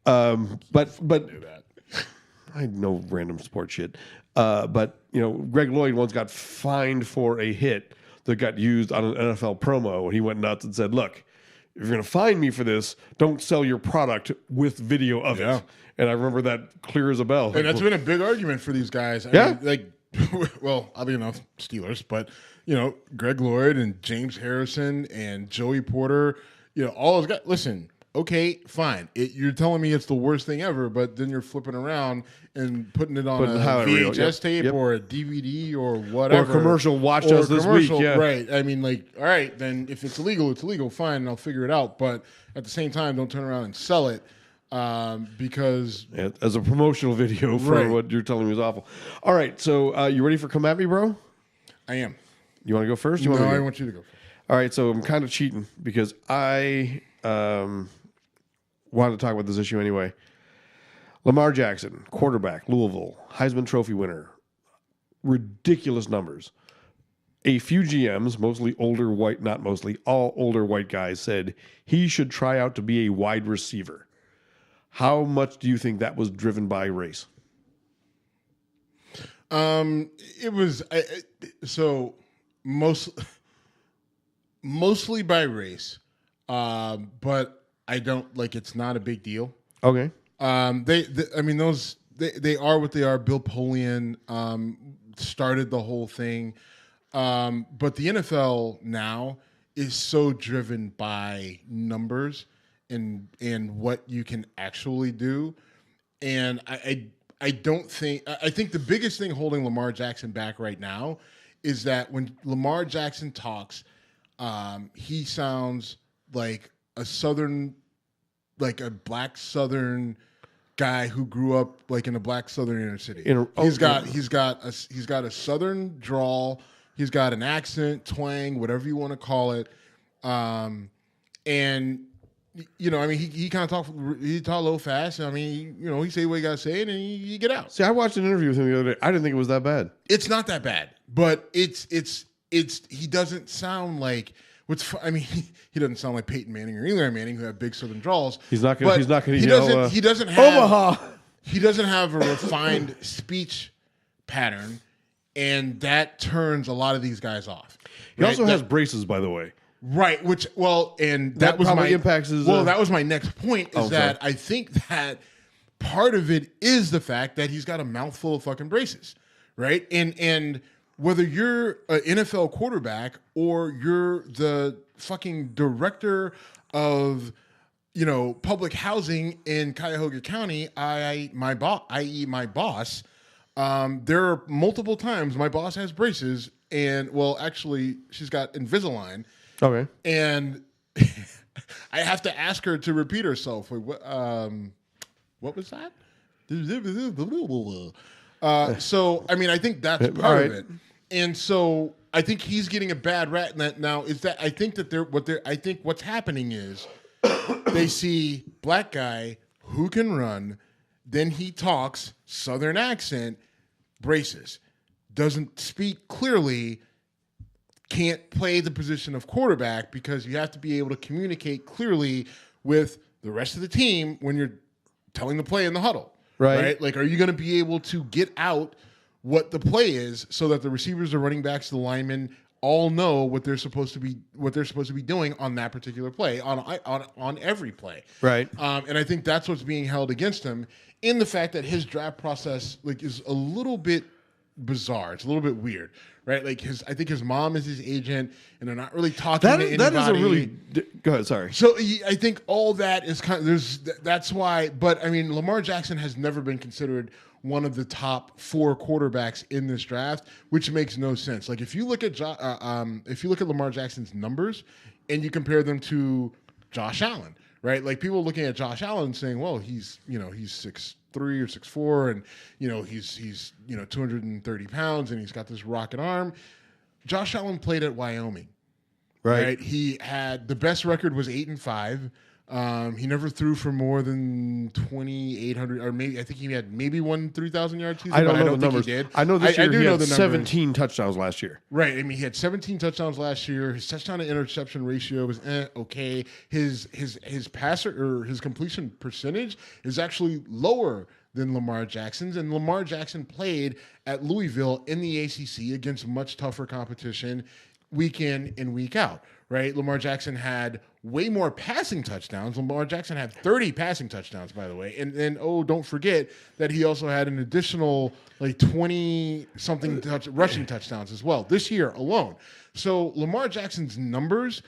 But knew that. I know random sports shit. But, you know, Greg Lloyd once got fined for a hit that got used on an NFL promo. And he went nuts and said, look, if you're going to fine me for this, don't sell your product with video of it. And I remember that clear as a bell. And that's been a big argument for these guys. I mean, well, oddly enough, Steelers, but, you know, Greg Lloyd and James Harrison and Joey Porter, you know, all those guys. Listen, okay, fine. You're telling me it's the worst thing ever, but then you're flipping around and putting it on a VHS tape or a DVD or whatever. Or a commercial, watch us this week. Yeah. Right. I mean, like, all right, then if it's illegal, it's illegal, fine, and I'll figure it out. But at the same time, don't turn around and sell it because... Yeah, as a promotional video for what you're telling me is awful. All right, so you ready for Come At Me, bro? I am. You want to go first? I want you to go first. All right, so I'm kind of cheating because I... wanted to talk about this issue anyway. Lamar Jackson, quarterback, Louisville, Heisman Trophy winner. Ridiculous numbers. A few GMs, mostly older white, not mostly, all older white guys said he should try out to be a wide receiver. How much do you think that was driven by race? It was mostly by race, but I don't like. It's not a big deal. Okay. They are what they are. Bill Polian started the whole thing, but the NFL now is so driven by numbers and what you can actually do, And I don't think I think the biggest thing holding Lamar Jackson back right now is that when Lamar Jackson talks, he sounds like a black Southern guy who grew up like in a black Southern inner city. He's got a Southern drawl. He's got an accent, twang, whatever you want to call it. And you know, I mean, he kind of talk a little fast. I mean, you know, he say what he got to say, and then you get out. See, I watched an interview with him the other day. I didn't think it was that bad. It's not that bad, but it's he doesn't sound like I mean, he doesn't sound like Peyton Manning or Eli Manning, who have big Southern draws. He's not going to yell. He doesn't have Omaha. He doesn't have a refined speech pattern, and that turns a lot of these guys off. He also has braces, by the way. Right, and that was probably impacts his. That was my next point. I think that part of it is the fact that he's got a mouthful of fucking braces, right? And whether you're an NFL quarterback or you're the fucking director of, you know, public housing in Cuyahoga County, i.e. my boss, there are multiple times my boss has braces, and actually she's got Invisalign. Okay. And I have to ask her to repeat herself. Wait, what was that? So, I mean, I think that's part of it. And so I think he's getting a bad rap now. Is that I think that what's happening is they see black guy who can run, then he talks Southern accent, braces, doesn't speak clearly, can't play the position of quarterback because you have to be able to communicate clearly with the rest of the team when you're telling the play in the huddle. Right? Like, are you going to be able to get out what the play is so that the receivers, the running backs, the linemen all know what they're supposed to be doing on that particular play, on every play. Right. And I think that's what's being held against him in the fact that his draft process is a little bit bizarre. It's a little bit weird. Right, like I think his mom is his agent, and they're not really talking to anybody. That is a really. Go ahead. Sorry. So I think all that is kind of that's why. But I mean, Lamar Jackson has never been considered one of the top 4 quarterbacks in this draft, which makes no sense. Like if you look at Lamar Jackson's numbers and you compare them to Josh Allen, right? Like people looking at Josh Allen saying, well, he's 6'3" or 6'4", and he's 230 pounds, and he's got this rocket arm. Josh Allen played at Wyoming, right? He had the best record was 8-5. He never threw for more than 2,800, or maybe I think he had one 3,000-yard season. I don't know the think numbers. He did. I know this year he had 17 touchdowns last year. Right. I mean, he had 17 touchdowns last year. His touchdown to interception ratio was okay. His passer or his completion percentage is actually lower than Lamar Jackson's, and Lamar Jackson played at Louisville in the ACC against much tougher competition week in and week out. Right. Lamar Jackson had way more passing touchdowns. Lamar Jackson had 30 passing touchdowns, by the way. And then, don't forget that he also had an additional 20-something rushing touchdowns as well this year alone. So Lamar Jackson's numbers,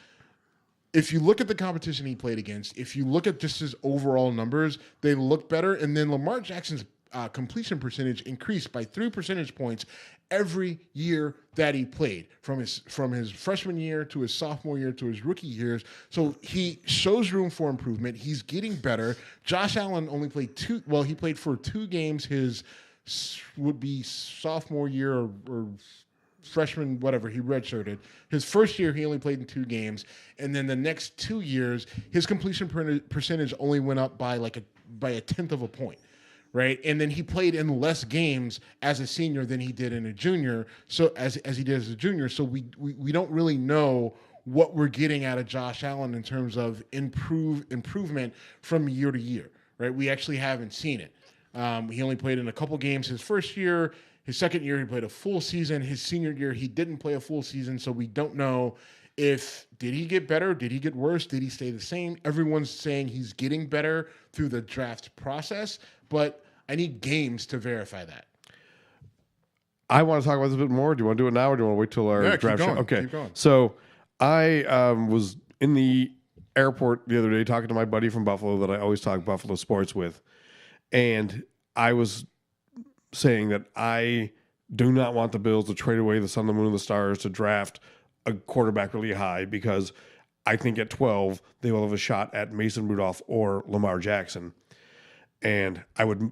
if you look at the competition he played against, if you look at just his overall numbers, they look better. And then Lamar Jackson's completion percentage increased by 3 percentage points every year that he played, from his freshman year to his sophomore year to his rookie years. So he shows room for improvement. He's getting better. Josh Allen only played he played for 2 games his would be sophomore year or freshman, whatever, he redshirted. His first year, he only played in 2 games. And then the next 2 years, his completion percentage only went up by a tenth of a point. Right. And then he played in less games as a senior than he did in a junior. So as he did as a junior. So we don't really know what we're getting out of Josh Allen in terms of improvement from year to year. Right. We actually haven't seen it. He only played in a couple games his first year. His second year, he played a full season. His senior year, he didn't play a full season. So we don't know did he get better? Did he get worse? Did he stay the same? Everyone's saying he's getting better through the draft process, but I need games to verify that. I want to talk about this a bit more. Do you want to do it now, or do you want to wait till our draft show? Okay. Keep going. So I was in the airport the other day talking to my buddy from Buffalo that I always talk Buffalo sports with. And I was saying that I do not want the Bills to trade away the sun, the moon, and the stars to draft a quarterback really high, because I think at 12 they will have a shot at Mason Rudolph or Lamar Jackson. And I would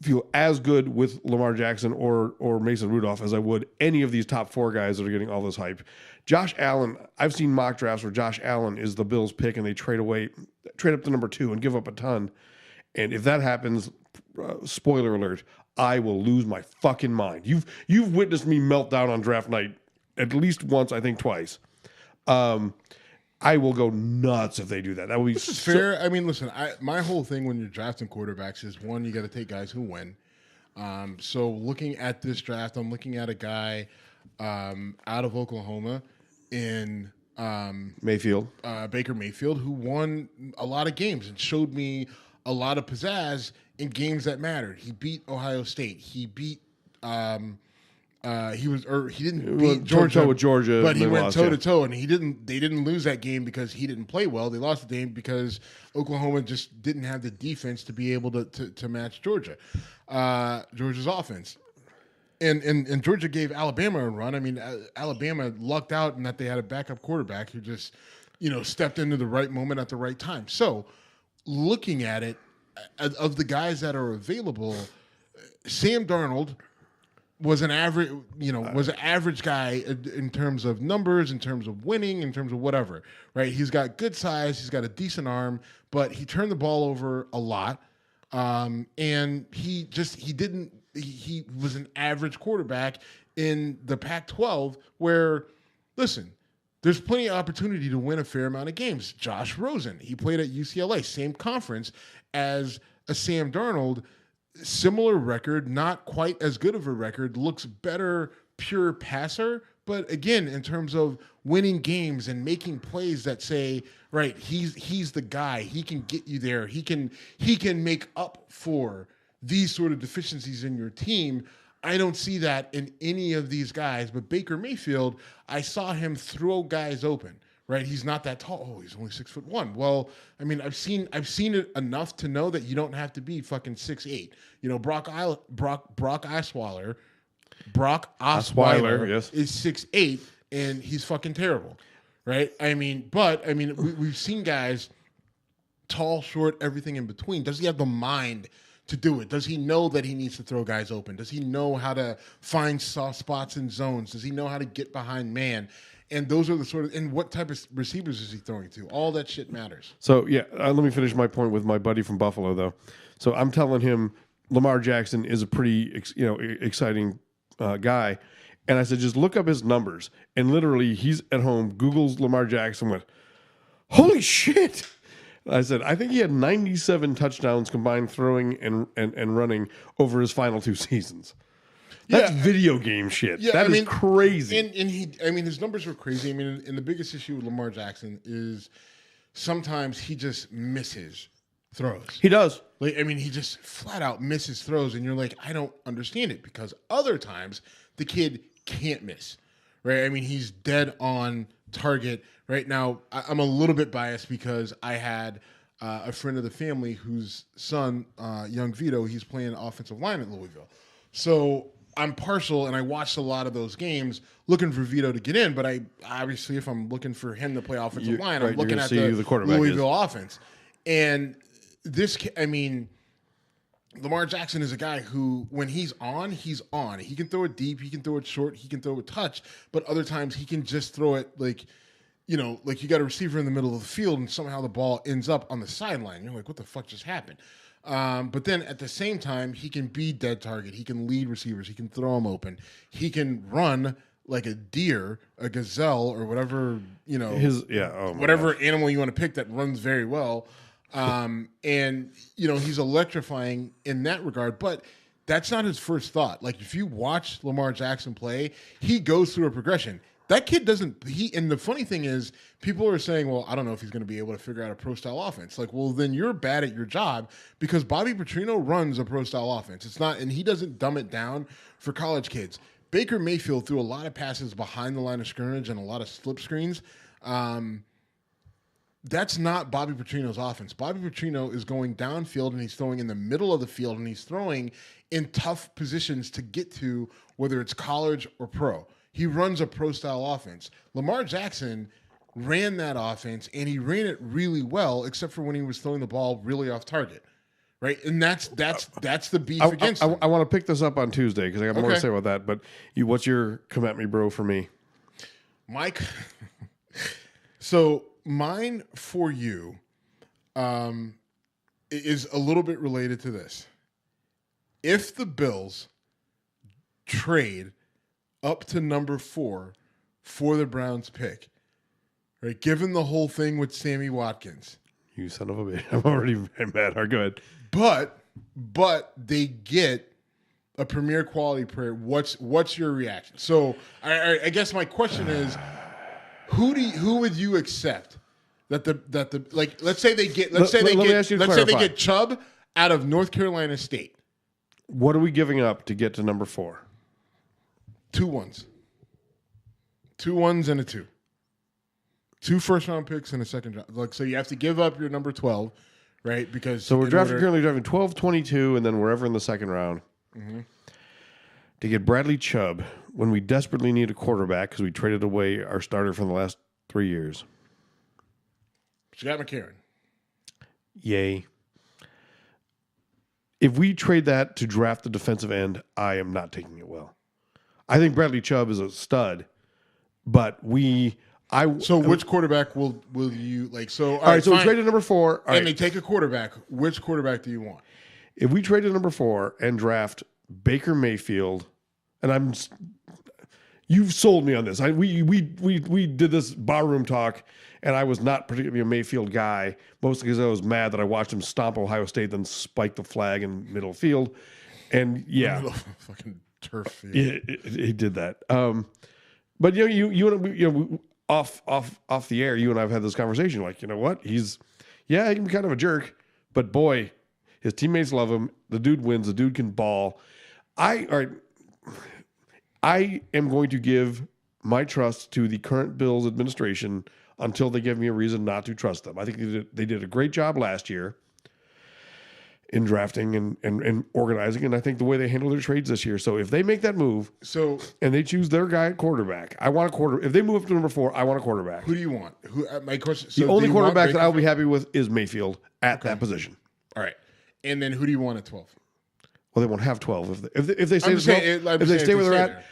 feel as good with Lamar Jackson or Mason Rudolph as I would any of these top 4 guys that are getting all this hype. Josh Allen, I've seen mock drafts where Josh Allen is the Bills' pick and they trade up to number 2 and give up a ton. And if that happens, spoiler alert, I will lose my fucking mind. You've witnessed me melt down on draft night at least once, I think twice. I will go nuts if they do that. That would be fair. I mean, listen, my whole thing when you're drafting quarterbacks is, one, you got to take guys who win. So looking at this draft, I'm looking at a guy out of Oklahoma in Mayfield, Baker Mayfield, who won a lot of games and showed me a lot of pizzazz in games that mattered. He beat Ohio State. He beat he didn't beat Georgia with Georgia, but he went toe to toe, and they didn't lose that game because he didn't play well. They lost the game because Oklahoma just didn't have the defense to be able to match Georgia's offense. And Georgia gave Alabama a run. I mean, Alabama lucked out in that they had a backup quarterback who just, stepped into the right moment at the right time. So, looking at it, of the guys that are available, Sam Darnold was an average guy in terms of numbers, in terms of winning, in terms of whatever, right? He's got good size, he's got a decent arm, but he turned the ball over a lot, and he was an average quarterback in the Pac-12, where, listen, there's plenty of opportunity to win a fair amount of games. Josh Rosen, he played at UCLA, same conference as a Sam Darnold. Similar record, not quite as good of a record, looks better pure passer, but again, in terms of winning games and making plays that say, right, he's the guy, he can get you there, he can make up for these sort of deficiencies in your team. I don't see that in any of these guys, but Baker Mayfield, I saw him throw guys open. Right, he's not that tall. Oh, he's only 6'1". Well, I mean, I've seen it enough to know that you don't have to be fucking 6'8". Brock Osweiler, yes, is 6'8", and he's fucking terrible. Right? We've seen guys tall, short, everything in between. Does he have the mind to do it? Does he know that he needs to throw guys open? Does he know how to find soft spots in zones? Does he know how to get behind man? And those are the sort of, and what type of receivers is he throwing to? All that shit matters. So, yeah, let me finish my point with my buddy from Buffalo, though. So I'm telling him Lamar Jackson is a pretty, exciting guy. And I said, just look up his numbers. And literally, he's at home, Googles Lamar Jackson, went, holy shit. I said, I think he had 97 touchdowns combined throwing and running over his final 2 seasons. That's video game shit. Yeah, that is crazy. And his numbers are crazy. And the biggest issue with Lamar Jackson is sometimes he just misses throws. He does. He just flat out misses throws, and you're like, I don't understand it, because other times the kid can't miss. Right? He's dead on target. Right now, I'm a little bit biased because I had a friend of the family whose son, young Vito, he's playing offensive line at Louisville. So I'm partial, and I watched a lot of those games looking for Vito to get in, but I obviously, if I'm looking for him to play offensive line, I'm looking at the Louisville offense. And Lamar Jackson is a guy who, when he's on, he's on. He can throw it deep, he can throw it short, he can throw it touch, but other times he can just throw it like you got a receiver in the middle of the field and somehow the ball ends up on the sideline. You're like, what the fuck just happened? But then at the same time, he can be dead target. He can lead receivers. He can throw them open. He can run like a deer, a gazelle, or whatever, whatever animal you want to pick that runs very well. And he's electrifying in that regard, but that's not his first thought. Like, if you watch Lamar Jackson play, he goes through a progression. That kid doesn't. And the funny thing is, people are saying, well, I don't know if he's going to be able to figure out a pro-style offense. Like, well, then you're bad at your job, because Bobby Petrino runs a pro-style offense. It's not, and he doesn't dumb it down for college kids. Baker Mayfield threw a lot of passes behind the line of scrimmage and a lot of slip screens. That's not Bobby Petrino's offense. Bobby Petrino is going downfield and he's throwing in the middle of the field and he's throwing in tough positions to get to, whether it's college or pro. He runs a pro-style offense. Lamar Jackson ran that offense and he ran it really well, except for when he was throwing the ball really off target. Right, and that's the beef against him. I want to pick this up on Tuesday because I got more to say about that. But what's your come at me, bro, for me? Mike, so mine for you is a little bit related to this. If the Bills trade up to number 4 for the Browns pick, right, given the whole thing with Sammy Watkins. You son of a bitch. I'm already mad. All right, go ahead. But they get a premier quality player. What's your reaction? So I guess my question is, who would you accept that the like? Let's say they get Chubb out of North Carolina State. What are we giving up to get to number 4? 2 1s. 2 1s and a 2. 2 first-round picks and a second round. Like, so you have to give up your number 12, right? Because so we're currently drafting 12, 22, and then wherever in the second round to get Bradley Chubb when we desperately need a quarterback because we traded away our starter from the last 3 years. But you got McCarron. Yay. If we trade that to draft the defensive end, I am not taking it well. I think Bradley Chubb is a stud, but So which quarterback will you like? So all right, so we traded number 4, and they take a quarterback. Which quarterback do you want? If we traded number 4 and draft Baker Mayfield, and you've sold me on this. We did this barroom talk, and I was not particularly a Mayfield guy, mostly because I was mad that I watched him stomp Ohio State, then spike the flag in middle field, and Fucking turf field. He did that. But you off the air, you and I have had this conversation. Like, you know what? He can be kind of a jerk, but boy, his teammates love him. The dude wins. The dude can ball. I am going to give my trust to the current Bills administration until they give me a reason not to trust them. I think they did a great job last year in drafting and organizing, and I think the way they handle their trades this year. So if they make that move, and they choose their guy at quarterback, I want a quarterback. If they move up to number 4, I want a quarterback. Who do you want? My question. The only quarterback that I'll be happy with is Mayfield at that position. All right, and then who do you want at 12? Well, they won't have 12 if they stay. If they stay where they're at.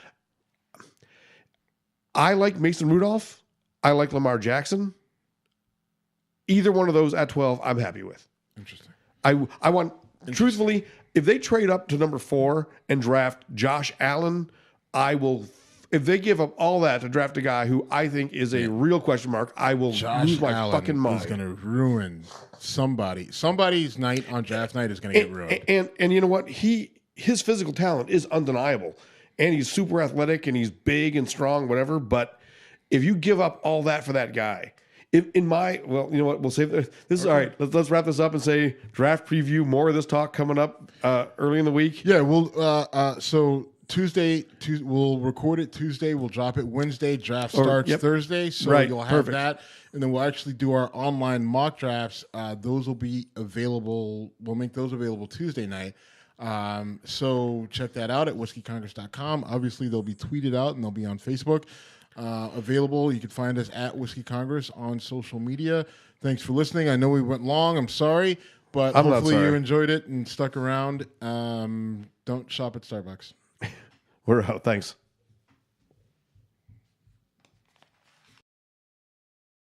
I like Mason Rudolph. I like Lamar Jackson. Either one of those at 12, I'm happy with. Interesting. I want, truthfully, if they trade up to number 4 and draft Josh Allen, I will. If they give up all that to draft a guy who I think is a real question mark, I will lose my fucking mind. Is going to ruin somebody. Somebody's night on draft night is going to get ruined. And you know what? His physical talent is undeniable, and he's super athletic and he's big and strong, whatever. But if you give up all that for that guy. You know what? We'll save this. Is all right. Let's wrap this up and say draft preview. More of this talk coming up early in the week. Yeah, so Tuesday, we'll record it Tuesday. We'll drop it Wednesday. Draft starts Thursday, so you'll have that, and then we'll actually do our online mock drafts. Those will be available. We'll make those available Tuesday night. So check that out at whiskeycongress.com. Obviously, they'll be tweeted out and they'll be on Facebook. Available. You can find us at Whiskey Congress on social media. Thanks for listening. I know we went long. I'm sorry, but hopefully you enjoyed it and stuck around. Don't shop at Starbucks. We're out. Thanks.